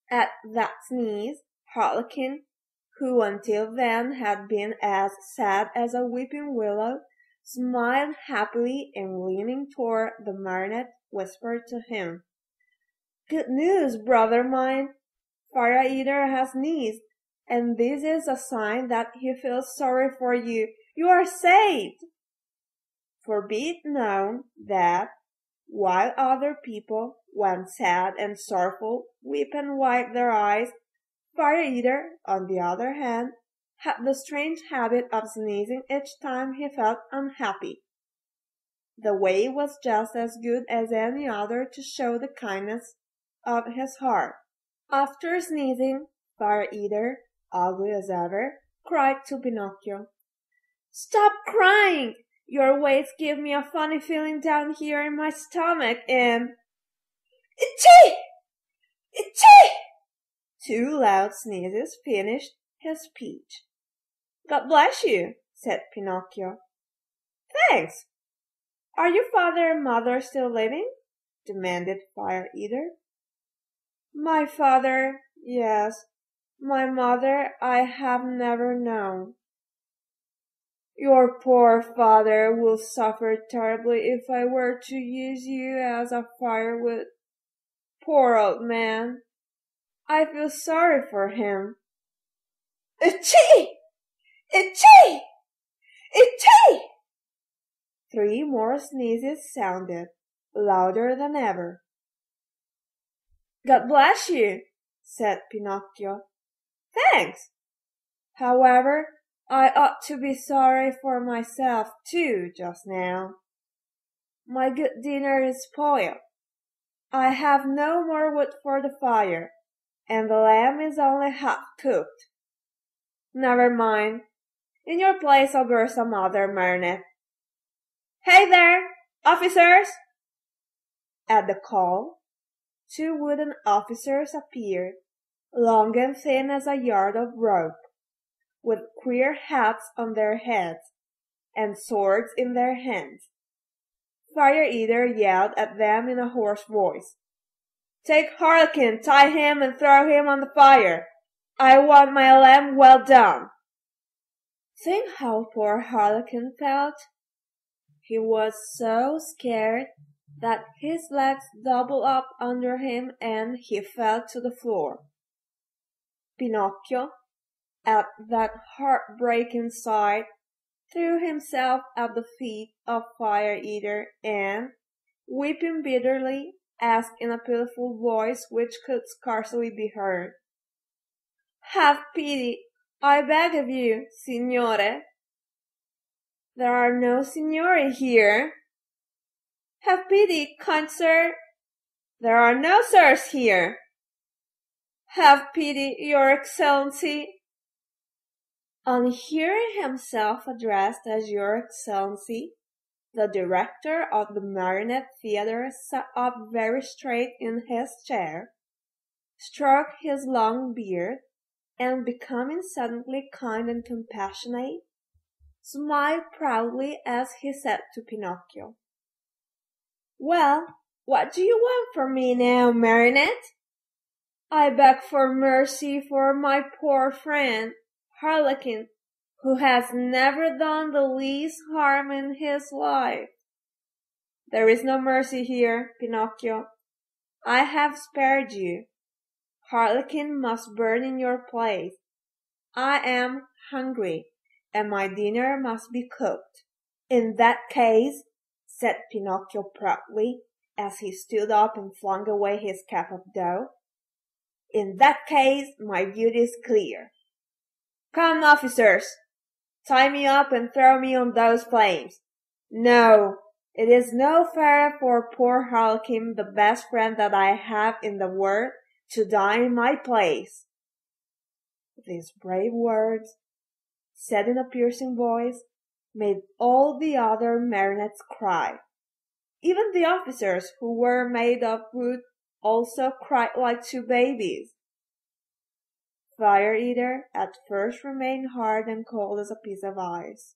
At that sneeze, Harlequin, who until then had been as sad as a weeping willow, smiled happily and leaning toward the marionette whispered to him, "Good news, brother mine! Fire Eater has sneezed, and this is a sign that he feels sorry for you. You are saved!" For be it known that, while other people, when sad and sorrowful, weep and wipe their eyes, Fire Eater, on the other hand, had the strange habit of sneezing each time he felt unhappy. The way was just as good as any other to show the kindness of his heart. After sneezing, Fire Eater, ugly as ever, cried to Pinocchio, "Stop crying! Your ways give me a funny feeling down here in my stomach and—" "Itchy! Itchy!" Two loud sneezes finished his speech. "God bless you," said Pinocchio. "Thanks. Are your father and mother still living?" demanded Fire Eater. "My father, yes. My mother I have never known." "Your poor father will suffer terribly if I were to use you as a firewood. Poor old man! I feel sorry for him." "Itchy! Itchy! Itchy!" Three more sneezes sounded, louder than ever. "God bless you," said Pinocchio. "Thanks. However, I ought to be sorry for myself too just now. My good dinner is spoiled. I have no more wood for the fire, and the lamb is only half cooked. Never mind. In your place I'll burn some other marionette. Hey there, officers!" At the call, two wooden officers appeared, long and thin as a yard of rope, with queer hats on their heads, and swords in their hands. Fire Eater yelled at them in a hoarse voice, "Take Harlequin, tie him, and throw him on the fire. I want my lamb well done." Think how poor Harlequin felt. He was so scared that his legs doubled up under him and he fell to the floor. Pinocchio, at that heartbreaking sight, threw himself at the feet of Fire Eater and, weeping bitterly, asked in a pitiful voice which could scarcely be heard, "Have pity, I beg of you, signore." "There are no signori here." "Have pity, kind sir." "There are no sirs here." "Have pity, your excellency." On hearing himself addressed as Your Excellency, the director of the Marionette Theatre sat up very straight in his chair, stroked his long beard, and becoming suddenly kind and compassionate, smiled proudly as he said to Pinocchio, "Well, what do you want from me now, Marionette? I beg for mercy for my poor friend, Harlequin, who has never done the least harm in his life." "There is no mercy here, Pinocchio. I have spared you. Harlequin must burn in your place. I am hungry, and my dinner must be cooked." "In that case," said Pinocchio proudly, as he stood up and flung away his cap of dough, "in that case my duty is clear. Come, officers, tie me up and throw me on those flames. No, It is no fair for poor Harlequin, the best friend that I have in the world, to die in my place." These brave words, said in a piercing voice, made all the other marionettes cry. Even the officers, who were made of wood, also cried like two babies. Fire Eater at first remained hard and cold as a piece of ice,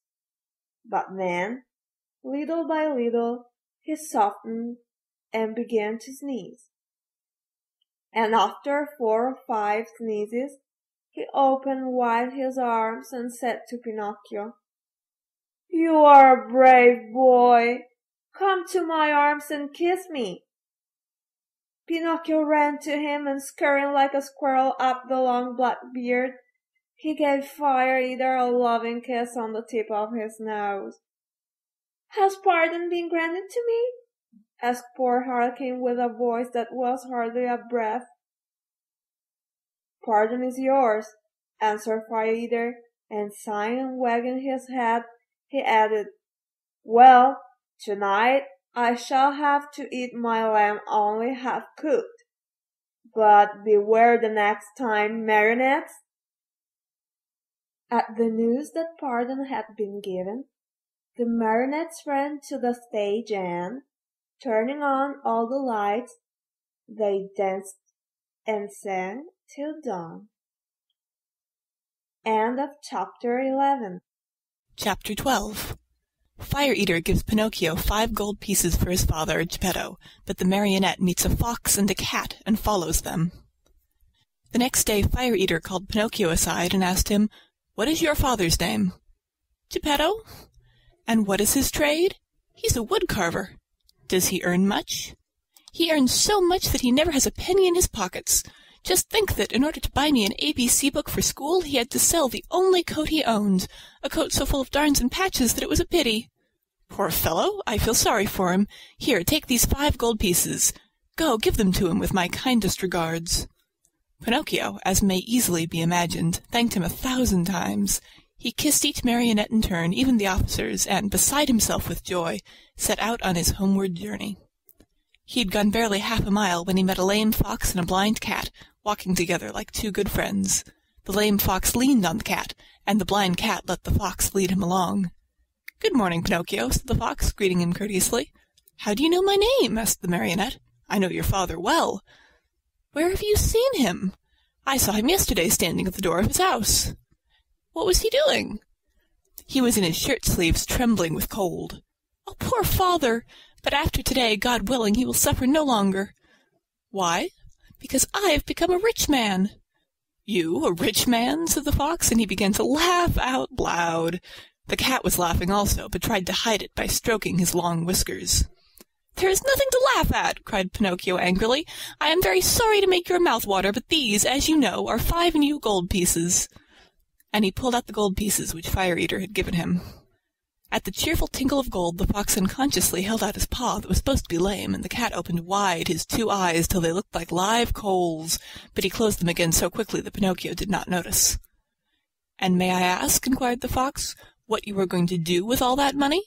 but then, little by little, he softened and began to sneeze. And after 4 or 5 sneezes, he opened wide his arms and said to Pinocchio, "You are a brave boy. Come to my arms and kiss me." Pinocchio ran to him and, scurrying like a squirrel up the long black beard, he gave Fire Eater a loving kiss on the tip of his nose. "Has pardon been granted to me?" asked poor Harlequin with a voice that was hardly a breath. "Pardon is yours," answered Fire Eater, and sighing and wagging his head, he added, "Well, tonight I shall have to eat my lamb only half cooked. But beware the next time, marionettes." At the news that pardon had been given, the marionettes ran to the stage and, turning on all the lights, they danced and sang till dawn. End of Chapter 11. Chapter 12. Fire Eater gives Pinocchio 5 gold pieces for his father, Geppetto, but the marionette meets a fox and a cat and follows them. The next day Fire Eater called Pinocchio aside and asked him, "What is your father's name?" "Geppetto." "And what is his trade?" "He's a wood carver." "Does he earn much?" "He earns so much that he never has a penny in his pockets. Just think that in order to buy me an ABC book for school he had to sell the only coat he owned, a coat so full of darns and patches that it was a pity. Poor fellow, I feel sorry for him. Here, take these 5 gold pieces. Go, give them to him with my kindest regards." Pinocchio, as may easily be imagined, thanked him 1,000 times. He kissed each marionette in turn, even the officers, and, beside himself with joy, set out on his homeward journey. He had gone barely half a mile when he met a lame fox and a blind cat, walking together like 2 good friends. The lame fox leaned on the cat, and the blind cat let the fox lead him along. "Good morning, Pinocchio," said the fox, greeting him courteously. "How do you know my name?" asked the marionette. "I know your father well." "Where have you seen him?" "I saw him yesterday standing at the door of his house." "What was he doing?" "He was in his shirt-sleeves, trembling with cold." "Oh, poor father! But after today, God willing, he will suffer no longer." "Why?" "Because I have become a rich man." "You, a rich man?" said the fox, and he began to laugh out loud. The cat was laughing also, but tried to hide it by stroking his long whiskers. "There is nothing to laugh at!" cried Pinocchio angrily. "I am very sorry to make your mouth water, but these, as you know, are 5 new gold pieces." And he pulled out the gold pieces which Fire Eater had given him. At the cheerful tinkle of gold, the fox unconsciously held out his paw that was supposed to be lame, and the cat opened wide his 2 eyes till they looked like live coals, but he closed them again so quickly that Pinocchio did not notice. "And may I ask," inquired the fox, "what you are going to do with all that money?"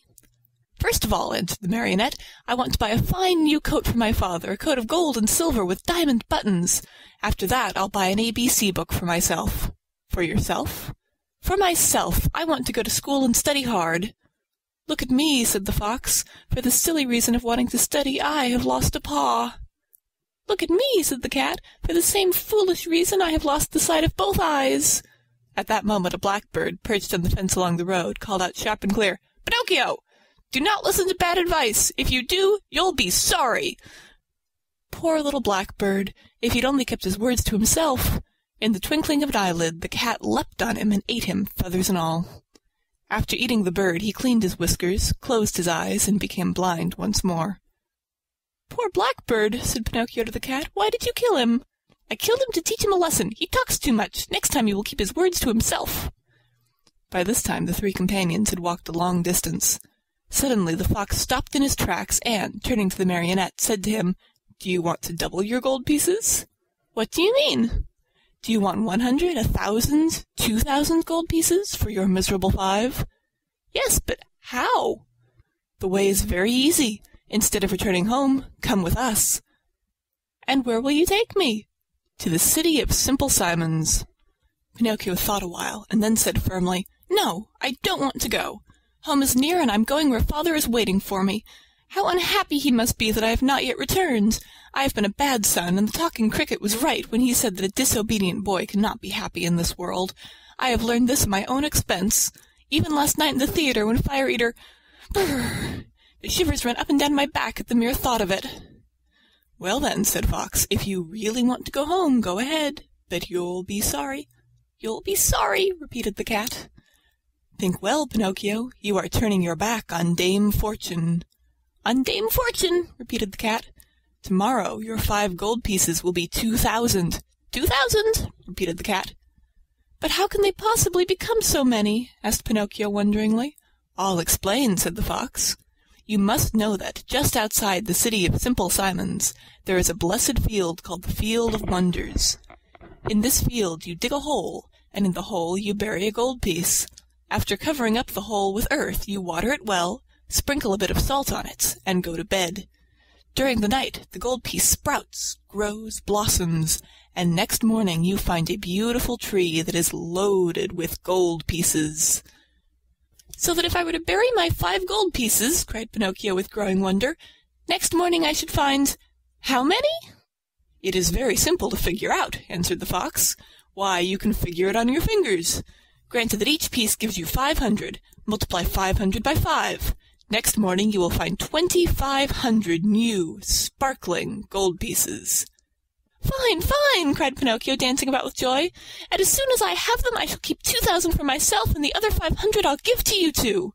"First of all," answered the marionette, "I want to buy a fine new coat for my father, a coat of gold and silver with diamond buttons. After that I'll buy an ABC book for myself." "For yourself?" "For myself. I want to go to school and study hard." "Look at me," said the fox. "For the silly reason of wanting to study, I have lost a paw." "Look at me," said the cat. "For the same foolish reason, I have lost the sight of both eyes." At that moment a blackbird, perched on the fence along the road, called out sharp and clear, "Pinocchio! Do not listen to bad advice. If you do, you'll be sorry." Poor little blackbird! If he'd only kept his words to himself! In the twinkling of an eyelid the cat leapt on him and ate him, feathers and all. After eating the bird he cleaned his whiskers, closed his eyes, and became blind once more. "Poor blackbird!" said Pinocchio to the cat. "Why did you kill him?" "I killed him to teach him a lesson. He talks too much. Next time he will keep his words to himself." By this time the 3 companions had walked a long distance. Suddenly the fox stopped in his tracks and, turning to the marionette, said to him, "Do you want to double your gold pieces?" "What do you mean?" "Do you want 100, 1,000, 2,000 gold pieces for your miserable 5? "Yes, but how?" "The way is very easy. Instead of returning home, come with us." "And where will you take me?" "To the city of Simple Simons." Pinocchio thought a while, and then said firmly, "No, I don't want to go. Home is near, and I'm going where father is waiting for me. How unhappy he must be that I have not yet returned! I have been a bad son, and the talking cricket was right when he said that a disobedient boy cannot be happy in this world. I have learned this at my own expense. Even last night in the theatre, when Fire Eater... Brrr! The shivers ran up and down my back at the mere thought of it." "Well then," said Fox, "if you really want to go home, go ahead. But you'll be sorry." "You'll be sorry," repeated the cat. "Think well, Pinocchio. You are turning your back on Dame Fortune." "On Dame Fortune," repeated the cat. "Tomorrow your 5 gold pieces will be 2,000. 2,000," repeated the cat. "But how can they possibly become so many?" asked Pinocchio wonderingly. "I'll explain," said the fox. "You must know that, just outside the city of Simple Simons, there is a blessed field called the Field of Wonders. In this field you dig a hole, and in the hole you bury a gold piece. After covering up the hole with earth, you water it well, sprinkle a bit of salt on it, and go to bed. During the night the gold piece sprouts, grows, blossoms, and next morning you find a beautiful tree that is loaded with gold pieces." "So that if I were to bury my 5 gold pieces," cried Pinocchio with growing wonder, "next morning I should find... how many?" "It is very simple to figure out," answered the fox. "Why, you can figure it on your fingers. Granted that each piece gives you 500, multiply 500 by 5. Next morning you will find 2,500 new, sparkling gold pieces." "Fine, fine!" cried Pinocchio, dancing about with joy. "And as soon as I have them I shall keep 2,000 for myself, and the other 500 I'll give to you two."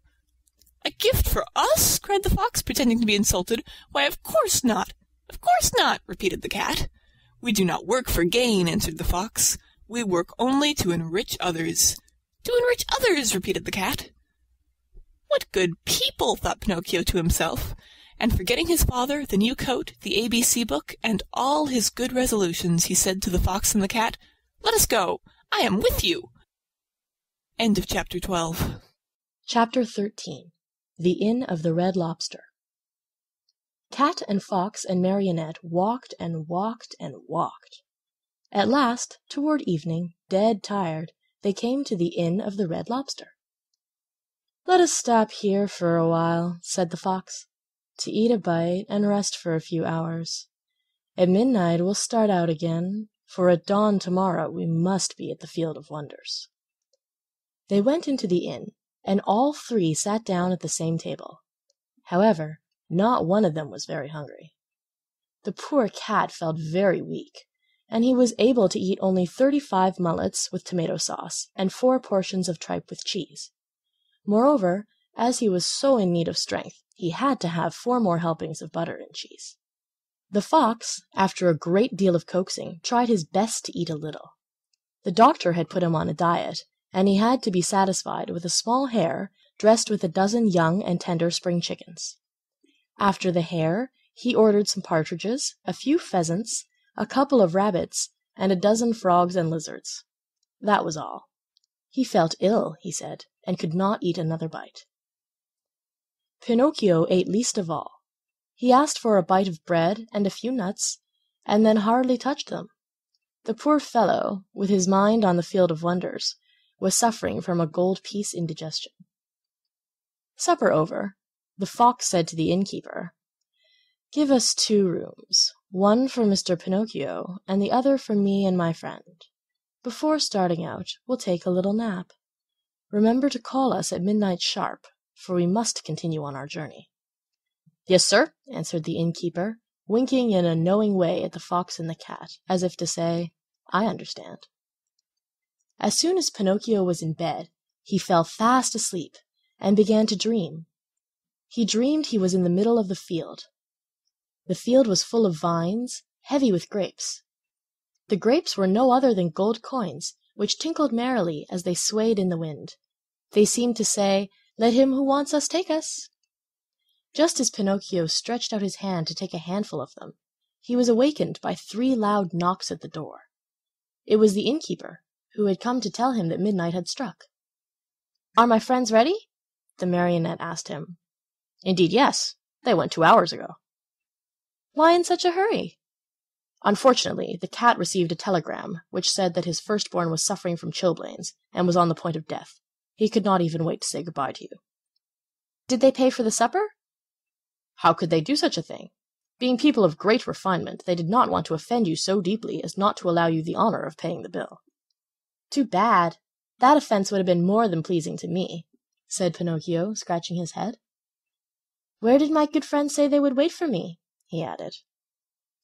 "A gift for us?" cried the fox, pretending to be insulted. "Why, of course not! Of course not!" repeated the cat. "We do not work for gain," answered the fox. "We work only to enrich others." "To enrich others!" repeated the cat. "What good people!" thought Pinocchio to himself, and forgetting his father, the new coat, the ABC book, and all his good resolutions, he said to the fox and the cat, "Let us go. I am with you." End of Chapter 12. Chapter 13. The Inn of the Red Lobster. Cat and Fox and Marionette walked and walked and walked. At last, toward evening, dead tired, they came to the Inn of the Red Lobster. "Let us stop here for a while," said the fox, "to eat a bite and rest for a few hours. At midnight we'll start out again, for at dawn tomorrow we must be at the Field of Wonders." They went into the inn, and all 3 sat down at the same table. However, not one of them was very hungry. The poor cat felt very weak, and he was able to eat only 35 mullets with tomato sauce and 4 portions of tripe with cheese. Moreover, as he was so in need of strength, he had to have 4 more helpings of butter and cheese. The fox, after a great deal of coaxing, tried his best to eat a little. The doctor had put him on a diet, and he had to be satisfied with a small hare dressed with a dozen young and tender spring chickens. After the hare, he ordered some partridges, a few pheasants, a couple of rabbits, and a dozen frogs and lizards. That was all. He felt ill, he said, and could not eat another bite. Pinocchio ate least of all. He asked for a bite of bread and a few nuts, and then hardly touched them. The poor fellow, with his mind on the Field of Wonders, was suffering from a gold piece indigestion. Supper over, the fox said to the innkeeper, "Give us 2 rooms, one for Mr. Pinocchio and the other for me and my friend. Before starting out, we'll take a little nap. Remember to call us at midnight sharp, for we must continue on our journey." "Yes, sir," answered the innkeeper, winking in a knowing way at the fox and the cat, as if to say, "I understand." As soon as Pinocchio was in bed, he fell fast asleep and began to dream. He dreamed he was in the middle of the field. The field was full of vines, heavy with grapes. The grapes were no other than gold coins, which tinkled merrily as they swayed in the wind. They seemed to say, "Let him who wants us take us." Just as Pinocchio stretched out his hand to take a handful of them, he was awakened by 3 loud knocks at the door. It was the innkeeper, who had come to tell him that midnight had struck. "Are my friends ready?" the Marionette asked him. Indeed, yes. They went 2 hours ago. Why in such a hurry? Unfortunately, the cat received a telegram which said that his firstborn was suffering from chilblains and was on the point of death. He could not even wait to say goodbye to you. Did they pay for the supper? How could they do such a thing? Being people of great refinement, they did not want to offend you so deeply as not to allow you the honor of paying the bill. Too bad. That offense would have been more than pleasing to me, said Pinocchio, scratching his head. Where did my good friends say they would wait for me? He added.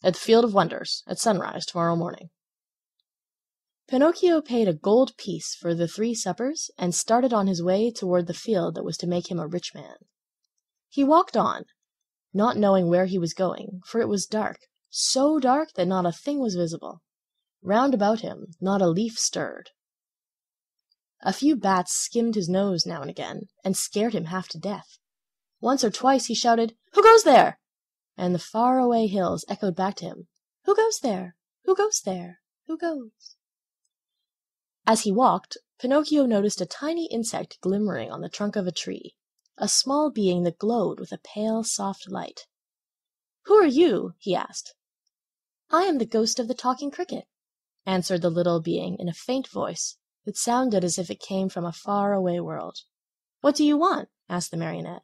At the Field of Wonders, at sunrise tomorrow morning. Pinocchio paid a gold piece for the 3 suppers and started on his way toward the field that was to make him a rich man. He walked on, not knowing where he was going, for it was dark, so dark that not a thing was visible. Round about him not a leaf stirred. A few bats skimmed his nose now and again, and scared him half to death. Once or twice he shouted, "Who goes there?" And the far-away hills echoed back to him, "Who goes there? Who goes there? Who goes?" As he walked, Pinocchio noticed a tiny insect glimmering on the trunk of a tree, a small being that glowed with a pale, soft light. "Who are you?" he asked. "I am the ghost of the talking cricket," answered the little being in a faint voice that sounded as if it came from a far-away world. "What do you want?" asked the marionette.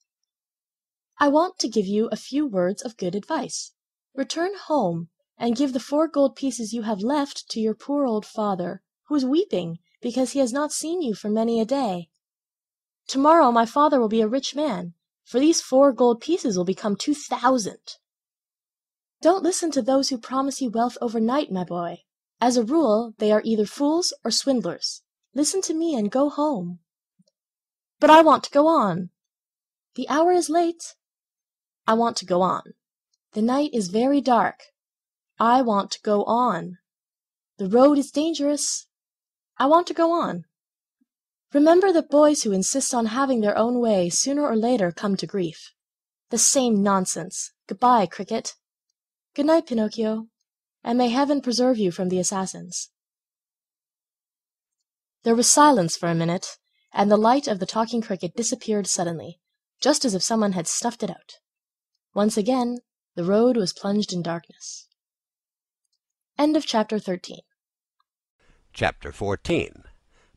"I want to give you a few words of good advice. Return home and give the 4 gold pieces you have left to your poor old father, who is weeping because he has not seen you for many a day. Tomorrow my father will be a rich man, for these 4 gold pieces will become 2,000. Don't listen to those who promise you wealth overnight, my boy. As a rule, they are either fools or swindlers. Listen to me and go home." "But I want to go on." "The hour is late." "I want to go on." "The night is very dark." "I want to go on." "The road is dangerous." "I want to go on." Remember that boys who insist on having their own way sooner or later come to grief. The same nonsense. Goodbye, Cricket. Good night, Pinocchio, and may heaven preserve you from the assassins. There was silence for a minute, and the light of the talking cricket disappeared suddenly, just as if someone had snuffed it out. Once again, the road was plunged in darkness. End of Chapter 13. Chapter 14.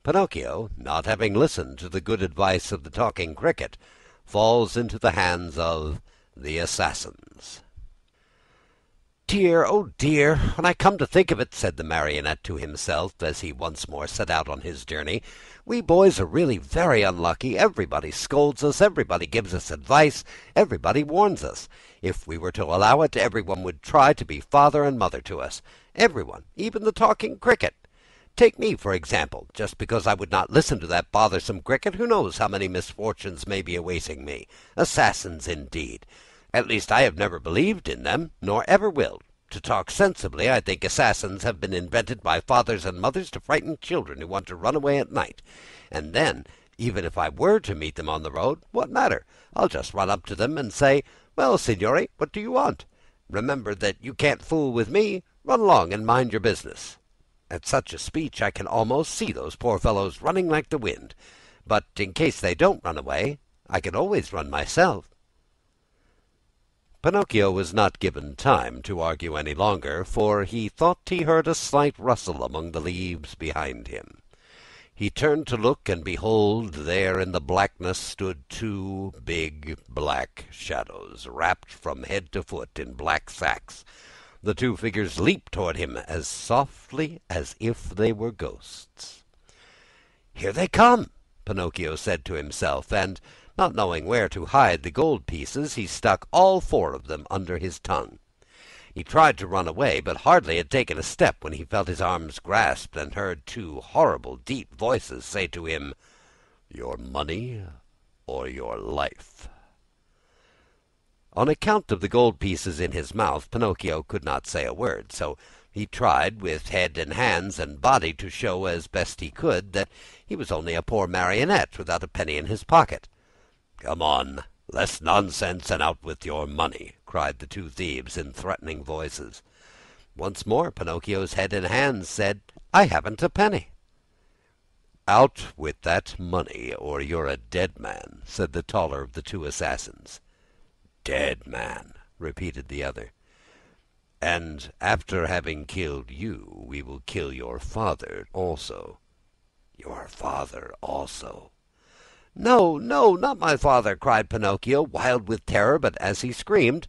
Pinocchio, not having listened to the good advice of the talking cricket, falls into the hands of the assassins. "Dear, oh dear, when I come to think of it," said the Marionette to himself as he once more set out on his journey, "we boys are really very unlucky. Everybody scolds us, everybody gives us advice, everybody warns us. If we were to allow it, everyone would try to be father and mother to us. Everyone, even the talking cricket. Take me, for example. Just because I would not listen to that bothersome cricket, who knows how many misfortunes may be awaiting me? Assassins, indeed! At least I have never believed in them, nor ever will. To talk sensibly, I think assassins have been invented by fathers and mothers to frighten children who want to run away at night. And then, even if I were to meet them on the road, what matter? I'll just run up to them and say, 'Well, signori, what do you want? Remember that you can't fool with me. Run along and mind your business.' At such a speech I can almost see those poor fellows running like the wind. But in case they don't run away, I can always run myself." Pinocchio was not given time to argue any longer, for he thought he heard a slight rustle among the leaves behind him. He turned to look, and behold, there in the blackness stood 2 big black shadows, wrapped from head to foot in black sacks. The 2 figures leaped toward him as softly as if they were ghosts. "Here they come," Pinocchio said to himself, and, not knowing where to hide the gold pieces, he stuck all 4 of them under his tongue. He tried to run away, but hardly had taken a step when he felt his arms grasped and heard 2 horrible, deep voices say to him, "Your money or your life." On account of the gold pieces in his mouth, Pinocchio could not say a word, so he tried with head and hands and body to show as best he could that he was only a poor marionette without a penny in his pocket. "Come on, less nonsense and out with your money," cried the 2 thieves in threatening voices. Once more Pinocchio's head and hands said, "I haven't a penny." "Out with that money, or you're a dead man," said the taller of the 2 assassins. Dead man, repeated the other. And after having killed you, we will kill your father also. Your father also? No, no, not my father, cried Pinocchio, wild with terror, but as he screamed,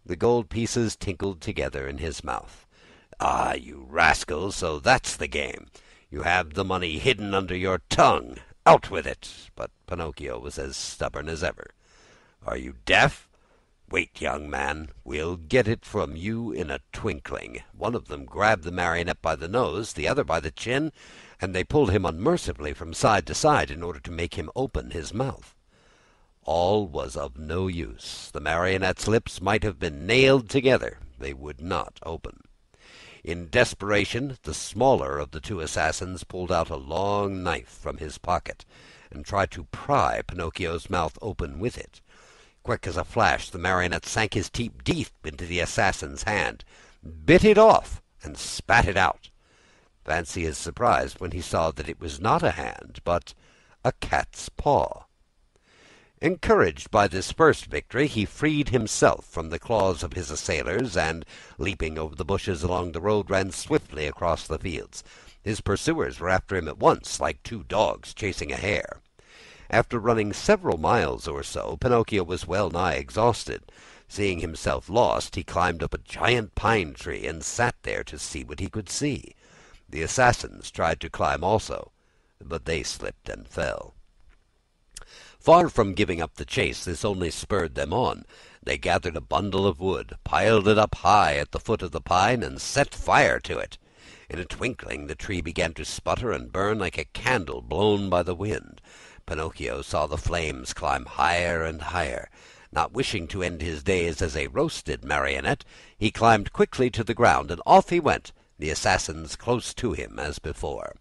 the gold pieces tinkled together in his mouth. Ah, you rascal, so that's the game. You have the money hidden under your tongue. Out with it! But Pinocchio was as stubborn as ever. Are you deaf? Wait, young man, we'll get it from you in a twinkling. One of them grabbed the marionette by the nose, the other by the chin, and they pulled him unmercifully from side to side in order to make him open his mouth. All was of no use. The marionette's lips might have been nailed together. They would not open. In desperation, the smaller of the two assassins pulled out a long knife from his pocket and tried to pry Pinocchio's mouth open with it. Quick as a flash, the marionette sank his teeth deep into the assassin's hand, bit it off, and spat it out. Fancy his surprise when he saw that it was not a hand, but a cat's paw. Encouraged by this first victory, he freed himself from the claws of his assailers, and, leaping over the bushes along the road, ran swiftly across the fields. His pursuers were after him at once, like two dogs chasing a hare. After running several miles or so, Pinocchio was well nigh exhausted. Seeing himself lost, he climbed up a giant pine tree and sat there to see what he could see. The assassins tried to climb also, but they slipped and fell. Far from giving up the chase, this only spurred them on. They gathered a bundle of wood, piled it up high at the foot of the pine, and set fire to it. In a twinkling the tree began to sputter and burn like a candle blown by the wind. Pinocchio saw the flames climb higher and higher. Not wishing to end his days as a roasted marionette, he climbed quickly to the ground, and off he went, the assassins close to him as before.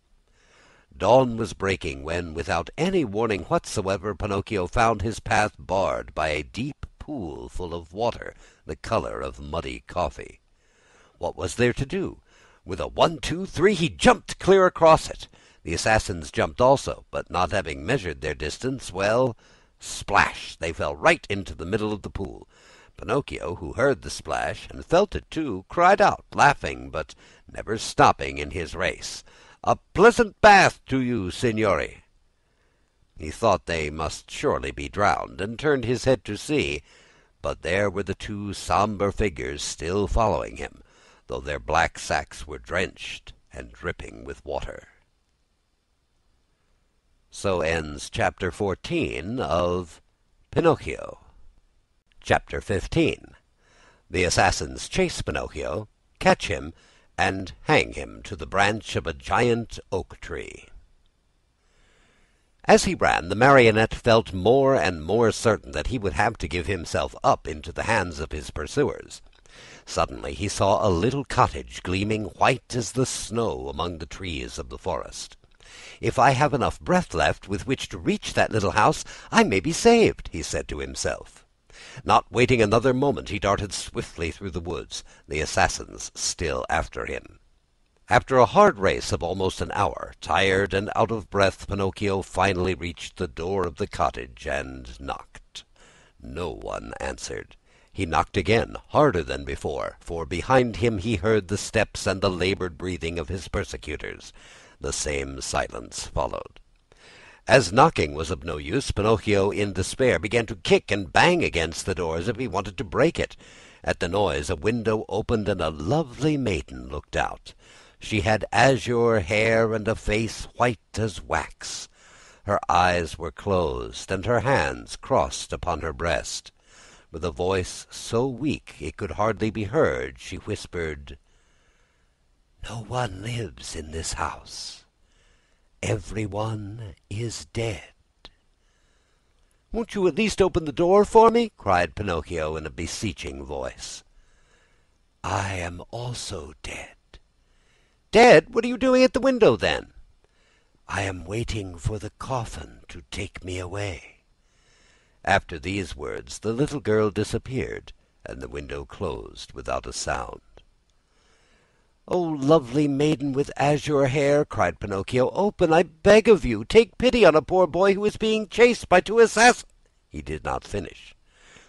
Dawn was breaking when, without any warning whatsoever, Pinocchio found his path barred by a deep pool full of water, the color of muddy coffee. What was there to do? With a 1, 2, 3, he jumped clear across it. The assassins jumped also, but not having measured their distance, well, splash! They fell right into the middle of the pool. Pinocchio, who heard the splash, and felt it too, cried out, laughing, but never stopping in his race, "A pleasant bath to you, signori!" He thought they must surely be drowned, and turned his head to see, but there were the two sombre figures still following him, though their black sacks were drenched and dripping with water. So ends Chapter 14 of Pinocchio. Chapter 15. The assassins chase Pinocchio, catch him, and hang him to the branch of a giant oak tree. As he ran, the marionette felt more and more certain that he would have to give himself up into the hands of his pursuers. Suddenly he saw a little cottage gleaming white as the snow among the trees of the forest. "If I have enough breath left with which to reach that little house, I may be saved," he said to himself. Not waiting another moment, he darted swiftly through the woods, the assassins still after him. After a hard race of almost an hour, tired and out of breath, Pinocchio finally reached the door of the cottage and knocked. No one answered. He knocked again, harder than before, for behind him he heard the steps and the labored breathing of his persecutors. The same silence followed. As knocking was of no use, Pinocchio, in despair, began to kick and bang against the door as if he wanted to break it. At the noise, a window opened and a lovely maiden looked out. She had azure hair and a face white as wax. Her eyes were closed, and her hands crossed upon her breast. With a voice so weak it could hardly be heard, she whispered, "No one lives in this house. Everyone is dead." "Won't you at least open the door for me?" cried Pinocchio in a beseeching voice. "I am also dead." "Dead? What are you doing at the window, then?" "I am waiting for the coffin to take me away." After these words, the little girl disappeared, and the window closed without a sound. "Oh, lovely maiden with azure hair," cried Pinocchio, "open, I beg of you. Take pity on a poor boy who is being chased by two assassins." He did not finish,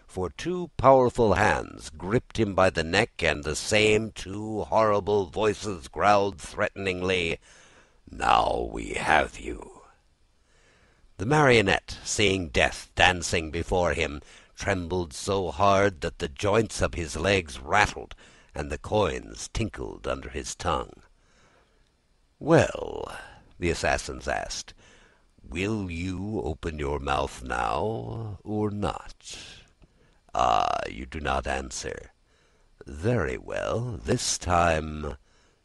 for two powerful hands gripped him by the neck, and the same two horrible voices growled threateningly, "Now we have you." The marionette, seeing death dancing before him, trembled so hard that the joints of his legs rattled and the coins tinkled under his tongue. "Well," the assassins asked, "will you open your mouth now or not? Ah, you do not answer. Very well, this time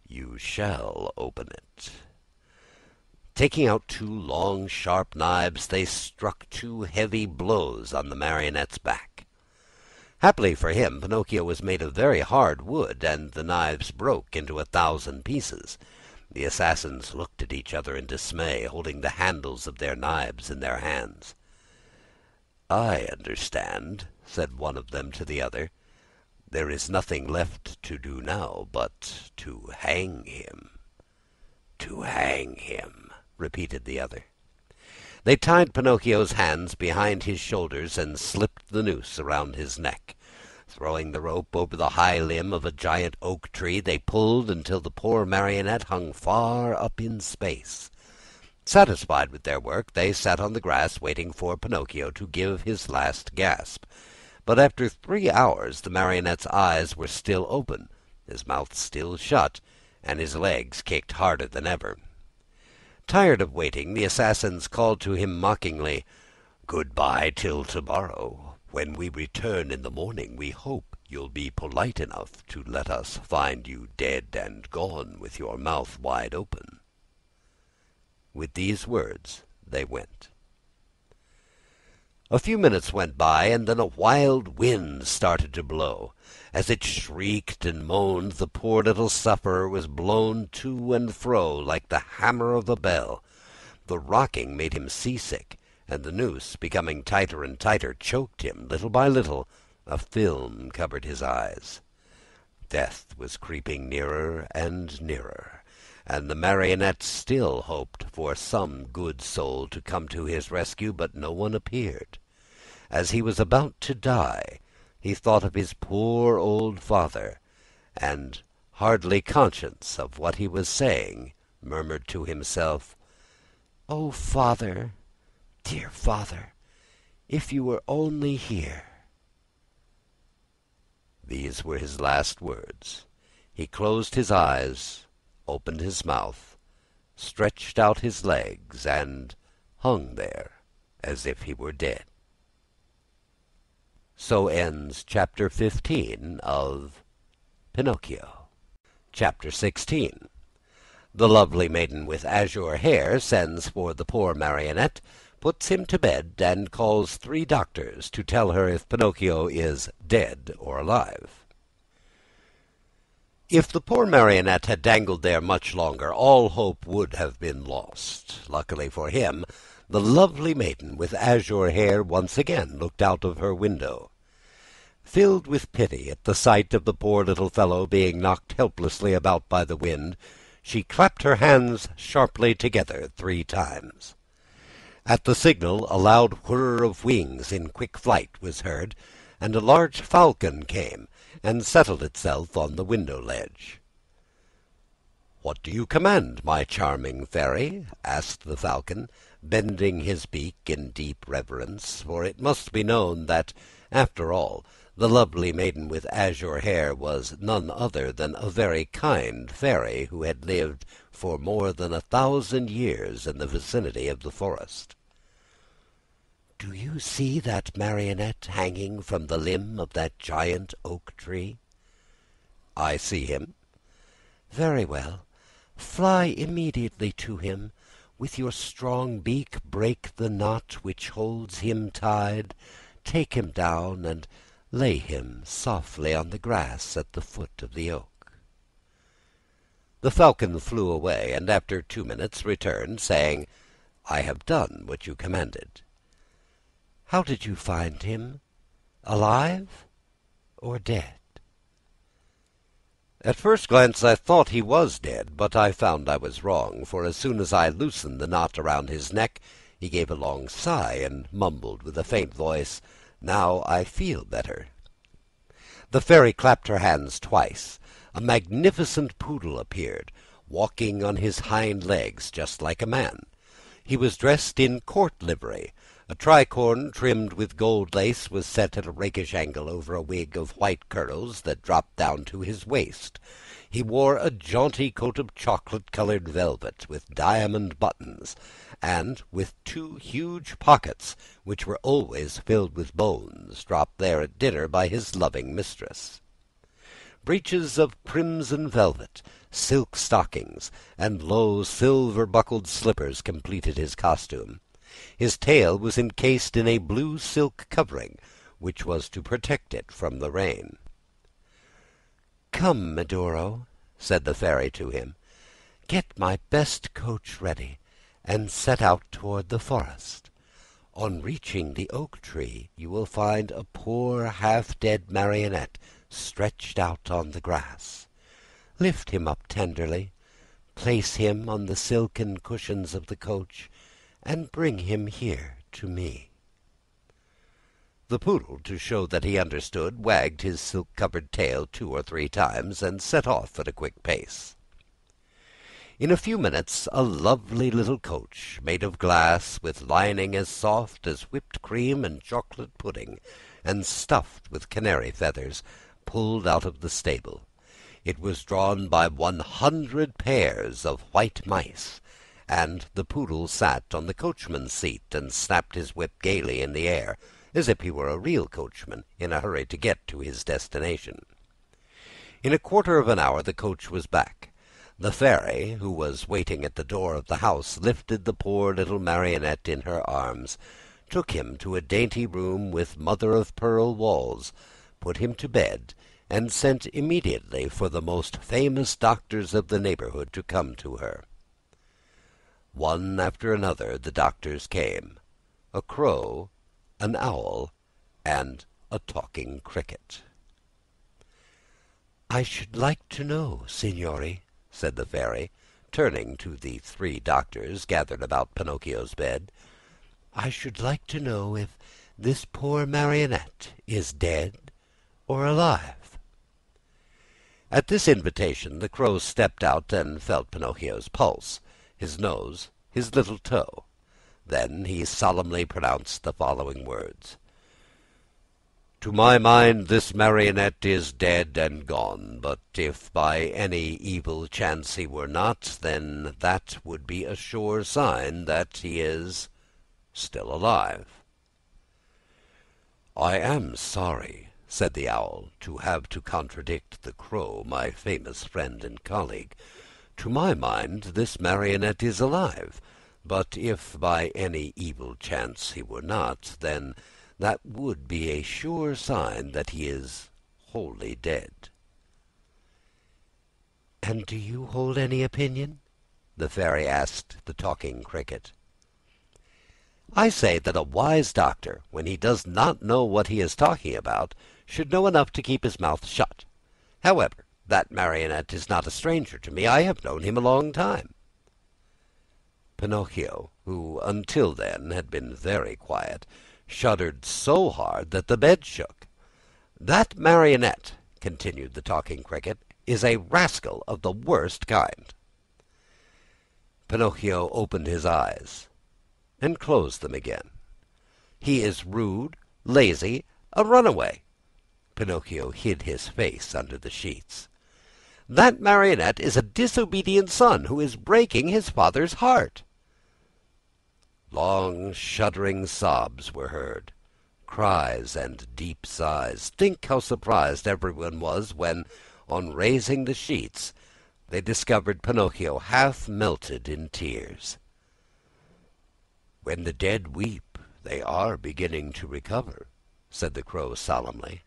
you shall open it." Taking out two long, sharp knives, they struck two heavy blows on the marionette's back. Happily for him, Pinocchio was made of very hard wood, and the knives broke into 1,000 pieces. The assassins looked at each other in dismay, holding the handles of their knives in their hands. "I understand," said one of them to the other. "There is nothing left to do now but to hang him." "To hang him," repeated the other. They tied Pinocchio's hands behind his shoulders and slipped the noose around his neck. Throwing the rope over the high limb of a giant oak tree, they pulled until the poor marionette hung far up in space. Satisfied with their work, they sat on the grass waiting for Pinocchio to give his last gasp. But after 3 hours the marionette's eyes were still open, his mouth still shut, and his legs kicked harder than ever. Tired of waiting, the assassins called to him mockingly, "Goodbye till tomorrow. When we return in the morning, we hope you'll be polite enough to let us find you dead and gone with your mouth wide open." With these words they went. A few minutes went by, and then a wild wind started to blow. As it shrieked and moaned, the poor little sufferer was blown to and fro like the hammer of a bell. The rocking made him seasick, and the noose, becoming tighter and tighter, choked him. Little by little, a film covered his eyes. Death was creeping nearer and nearer, and the marionette still hoped for some good soul to come to his rescue, but no one appeared. As he was about to die, he thought of his poor old father, and, hardly conscious of what he was saying, murmured to himself, "Oh, father, dear father, if you were only here!" These were his last words. He closed his eyes, opened his mouth, stretched out his legs, and hung there as if he were dead. So ends chapter 15 of Pinocchio. Chapter 16. The lovely maiden with azure hair sends for the poor marionette, puts him to bed, and calls 3 doctors to tell her if Pinocchio is dead or alive. If the poor marionette had dangled there much longer, all hope would have been lost. Luckily for him, the lovely maiden with azure hair once again looked out of her window. Filled with pity at the sight of the poor little fellow being knocked helplessly about by the wind, she clapped her hands sharply together 3 times. At the signal, a loud whir of wings in quick flight was heard, and a large falcon came and settled itself on the window ledge. "What do you command, my charming fairy?" asked the falcon, bending his beak in deep reverence, for it must be known that, after all, the lovely maiden with azure hair was none other than a very kind fairy who had lived for more than 1,000 years in the vicinity of the forest. "Do you see that marionette hanging from the limb of that giant oak tree?" "I see him." "Very well. Fly immediately to him. With your strong beak break the knot which holds him tied. Take him down and lay him softly on the grass at the foot of the oak." The falcon flew away, and after 2 minutes returned, saying, "I have done what you commanded." "How did you find him? Alive or dead?" "At first glance I thought he was dead, but I found I was wrong, for as soon as I loosened the knot around his neck, he gave a long sigh and mumbled with a faint voice, Now I feel better." The fairy clapped her hands twice. A magnificent poodle appeared, walking on his hind legs just like a man. He was dressed in court livery. A tricorn trimmed with gold lace was set at a rakish angle over a wig of white curls that dropped down to his waist. He wore a jaunty coat of chocolate-colored velvet with diamond buttons, and with 2 huge pockets, which were always filled with bones, dropped there at dinner by his loving mistress. Breeches of crimson velvet, silk stockings, and low silver-buckled slippers completed his costume. His tail was encased in a blue silk covering, which was to protect it from the rain. "Come, Medoro," said the fairy to him. "Get my best coach ready, and set out toward the forest. On reaching the oak tree, you will find a poor half-dead marionette stretched out on the grass. Lift him up tenderly, place him on the silken cushions of the coach, and bring him here to me." The poodle, to show that he understood, wagged his silk-covered tail 2 or 3 times, and set off at a quick pace. In a few minutes a lovely little coach, made of glass, with lining as soft as whipped cream and chocolate pudding, and stuffed with canary feathers, pulled out of the stable. It was drawn by 100 pairs of white mice, and the poodle sat on the coachman's seat and snapped his whip gaily in the air, as if he were a real coachman in a hurry to get to his destination. In a quarter of an hour the coach was back. The fairy, who was waiting at the door of the house, lifted the poor little marionette in her arms, took him to a dainty room with mother-of-pearl walls, put him to bed, and sent immediately for the most famous doctors of the neighborhood to come to her. One after another the doctors came, a crow, an owl, and a talking cricket. "I should like to know, signori," said the fairy, turning to the 3 doctors gathered about Pinocchio's bed, "I should like to know if this poor marionette is dead or alive." At this invitation the crow stepped out and felt Pinocchio's pulse, his nose, his little toe. Then he solemnly pronounced the following words: "To my mind this marionette is dead and gone, but if by any evil chance he were not, then that would be a sure sign that he is still alive." "I am sorry," said the owl, "to have to contradict the crow, my famous friend and colleague. To my mind this marionette is alive, but if by any evil chance he were not, then that would be a sure sign that he is wholly dead." "And do you hold any opinion?" the fairy asked the talking cricket. "I say that a wise doctor, when he does not know what he is talking about, should know enough to keep his mouth shut. However, that marionette is not a stranger to me. I have known him a long time." Pinocchio, who until then had been very quiet, shuddered so hard that the bed shook. "That marionette," continued the talking cricket, "is a rascal of the worst kind." Pinocchio opened his eyes and closed them again. "He is rude, lazy, a runaway." Pinocchio hid his face under the sheets. "That marionette is a disobedient son who is breaking his father's heart." Long shuddering sobs were heard, cries and deep sighs. Think how surprised everyone was when, on raising the sheets, they discovered Pinocchio half melted in tears. "When the dead weep, they are beginning to recover," said the crow solemnly.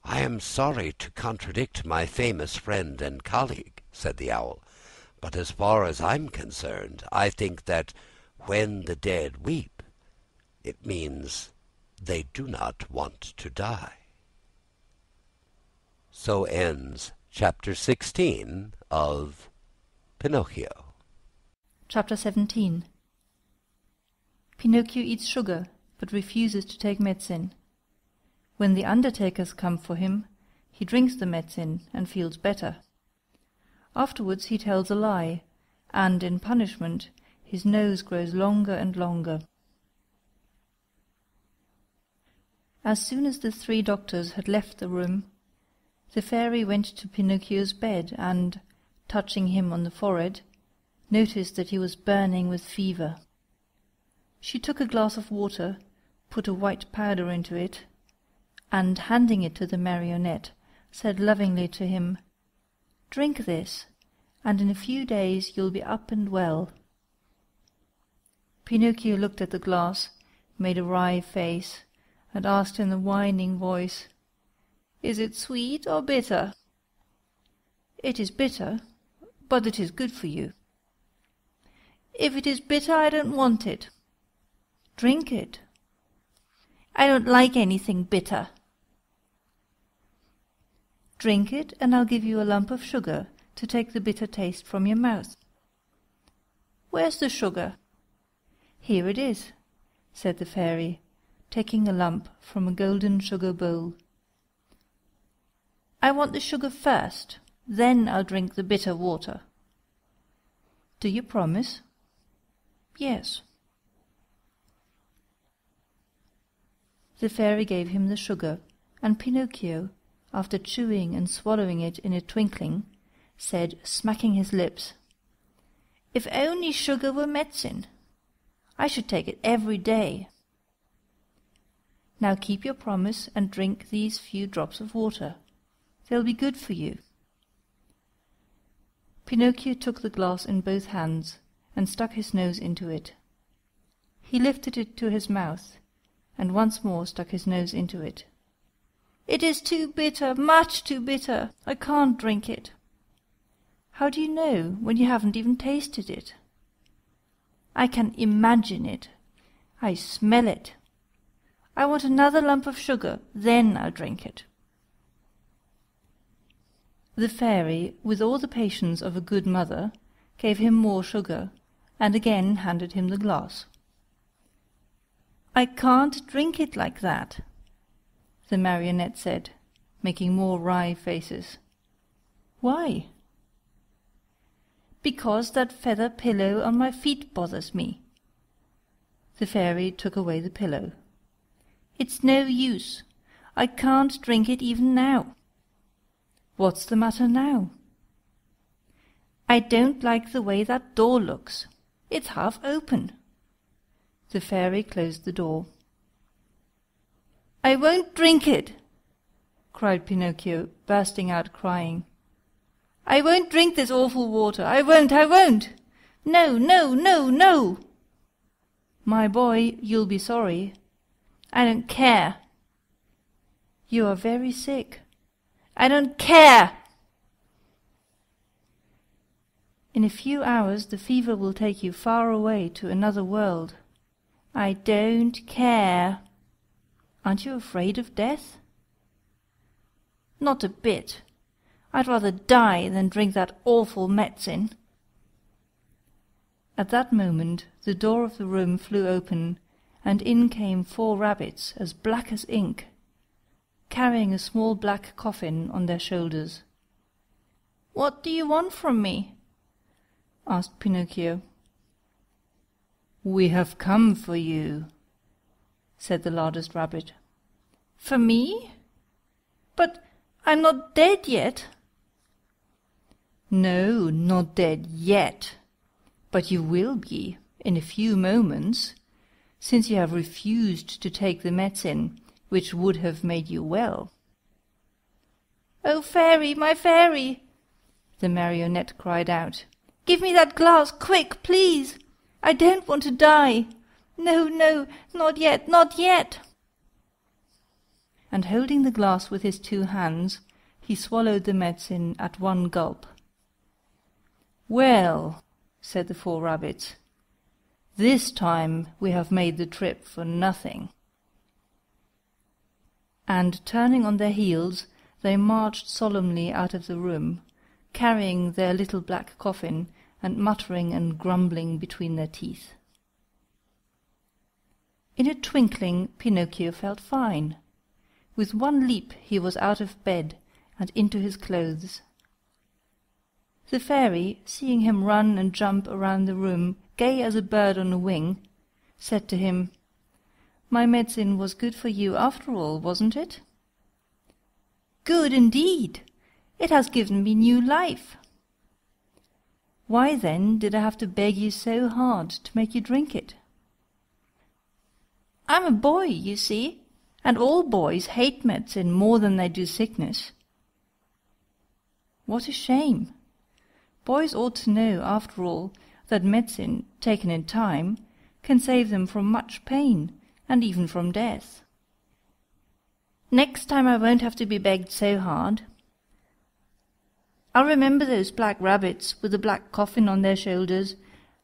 "I am sorry to contradict my famous friend and colleague," said the owl, "but as far as I'm concerned, I think that when the dead weep, it means they do not want to die." So ends Chapter 16 of Pinocchio. Chapter 17. Pinocchio eats sugar, but refuses to take medicine. When the undertakers come for him, he drinks the medicine and feels better. Afterwards he tells a lie, and in punishment his nose grows longer and longer. As soon as the 3 doctors had left the room, the fairy went to Pinocchio's bed and, touching him on the forehead, noticed that he was burning with fever. She took a glass of water, put a white powder into it, and, handing it to the marionette, said lovingly to him, "Drink this, and in a few days you'll be up and well." Pinocchio looked at the glass, made a wry face, and asked in a whining voice, "Is it sweet or bitter?" "It is bitter, but it is good for you." "If it is bitter, I don't want it." "Drink it." "I don't like anything bitter." "Drink it, and I'll give you a lump of sugar to take the bitter taste from your mouth." "Where's the sugar?" "Here it is," said the fairy, taking a lump from a golden sugar bowl. "I want the sugar first, then I'll drink the bitter water." "Do you promise?" "Yes." The fairy gave him the sugar, and Pinocchio, after chewing and swallowing it in a twinkling, said, smacking his lips, "If only sugar were medicine! I should take it every day." "Now keep your promise and drink these few drops of water. They'll be good for you." Pinocchio took the glass in both hands and stuck his nose into it. He lifted it to his mouth, and once more stuck his nose into it. "It is too bitter, much too bitter. I can't drink it." "How do you know, when you haven't even tasted it?" "I can imagine it. I smell it. I want another lump of sugar, then I'll drink it." The fairy, with all the patience of a good mother, gave him more sugar, and again handed him the glass. "I can't drink it like that," the marionette said, making more wry faces. "Why?" "Because that feather pillow on my feet bothers me." The fairy took away the pillow. "It's no use. I can't drink it even now." "What's the matter now?" "I don't like the way that door looks. It's half open." The fairy closed the door. "I won't drink it!" cried Pinocchio, bursting out crying. "I won't drink this awful water! I won't! I won't! No, no, no, no!" "My boy, you'll be sorry." "I don't care." "You are very sick." "I don't care." "In a few hours the fever will take you far away to another world." "I don't care." "Aren't you afraid of death?" "Not a bit. I'd rather die than drink that awful medicine." At that moment the door of the room flew open, and in came 4 rabbits as black as ink, carrying a small black coffin on their shoulders. "What do you want from me?" asked Pinocchio. "We have come for you," said the largest rabbit. "For me? But I'm not dead yet." "No, not dead yet, but you will be in a few moments, since you have refused to take the medicine which would have made you well." "Oh, fairy, my fairy!" the marionette cried out. "Give me that glass, quick, please! I don't want to die! No, no, not yet, not yet!" And holding the glass with his 2 hands, he swallowed the medicine at one gulp. "Well," said the 4 rabbits, "this time we have made the trip for nothing." And turning on their heels, they marched solemnly out of the room, carrying their little black coffin and muttering and grumbling between their teeth. In a twinkling Pinocchio felt fine. With one leap he was out of bed and into his clothes. The fairy, seeing him run and jump around the room, gay as a bird on a wing, said to him, "My medicine was good for you after all, wasn't it?" "Good indeed! It has given me new life." "Why then did I have to beg you so hard to make you drink it?" "I'm a boy, you see, and all boys hate medicine more than they do sickness." "What a shame! Boys ought to know, after all, that medicine, taken in time, can save them from much pain, and even from death." "Next time I won't have to be begged so hard. I'll remember those black rabbits with the black coffin on their shoulders,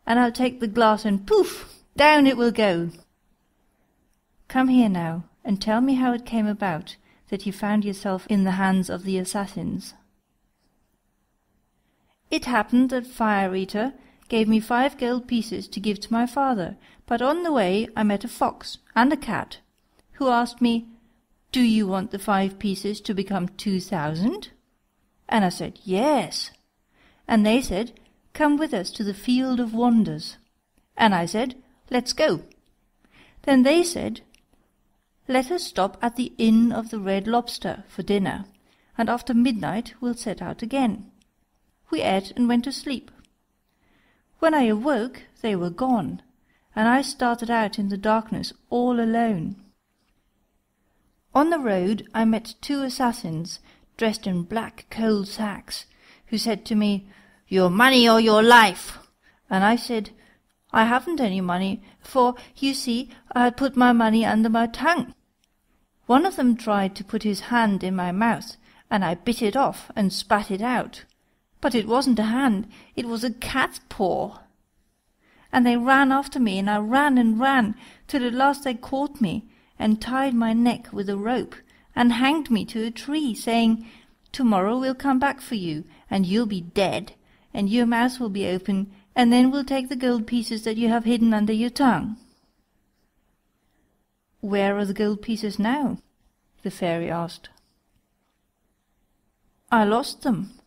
and I'll take the glass and poof! Down it will go. Come here now, and tell me how it came about that you found yourself in the hands of the assassins." "It happened that Fire Eater gave me 5 gold pieces to give to my father, but on the way I met a fox and a cat, who asked me, 'Do you want the 5 pieces to become 2,000? And I said, 'Yes.' And they said, 'Come with us to the Field of Wonders.' And I said, 'Let's go.' Then they said, 'Let us stop at the Inn of the Red Lobster for dinner, and after midnight we'll set out again.' We ate and went to sleep. When I awoke, they were gone, and I started out in the darkness all alone. On the road I met 2 assassins dressed in black coal sacks, who said to me, 'Your money or your life.' And I said, 'I haven't any money, for, you see, I had put my money under my tongue.' One of them tried to put his hand in my mouth, and I bit it off and spat it out. But it wasn't a hand, it was a cat's paw. And they ran after me, and I ran and ran, till at last they caught me, and tied my neck with a rope, and hanged me to a tree, saying, 'Tomorrow we'll come back for you, and you'll be dead, and your mouth will be open, and then we'll take the gold pieces that you have hidden under your tongue.'" "Where are the gold pieces now?" the fairy asked. "I lost them,"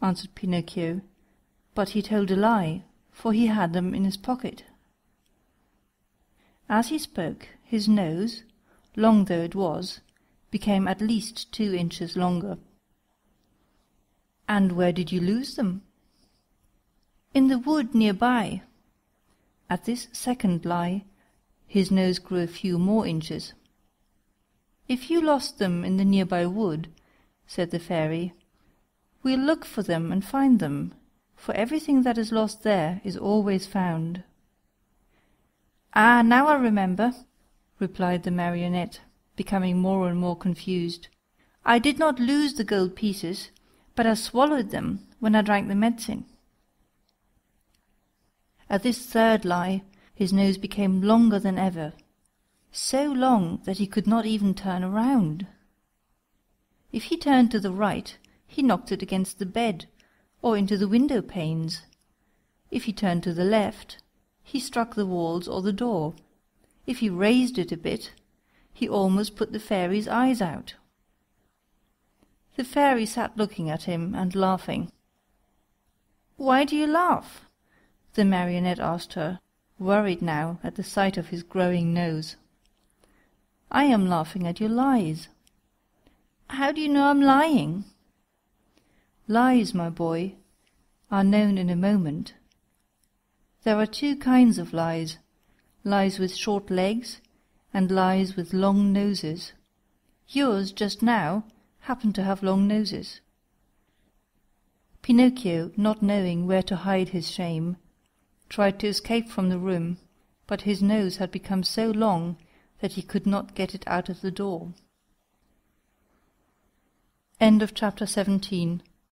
answered Pinocchio, but he told a lie, for he had them in his pocket. As he spoke, his nose, long though it was, became at least 2 inches longer. "And where did you lose them?" "In the wood near by." At this second lie, his nose grew a few more inches. "If you lost them in the nearby wood," said the fairy, "we'll look for them and find them, for everything that is lost there is always found." "Ah, now I remember," replied the marionette, becoming more and more confused. "I did not lose the gold pieces, but I swallowed them when I drank the medicine." At this third lie, his nose became longer than ever, so long that he could not even turn around. If he turned to the right, he knocked it against the bed, or into the window panes. If he turned to the left, he struck the walls or the door. If he raised it a bit, he almost put the fairy's eyes out. The fairy sat looking at him and laughing. "Why do you laugh?" the marionette asked her, worried now at the sight of his growing nose. "I am laughing at your lies." "How do you know I'm lying?" "Lies, my boy, are known in a moment. There are 2 kinds of lies, lies with short legs and lies with long noses. Yours, just now, happen to have long noses." Pinocchio, not knowing where to hide his shame, tried to escape from the room, but his nose had become so long that he could not get it out of the door. End of chapter 17.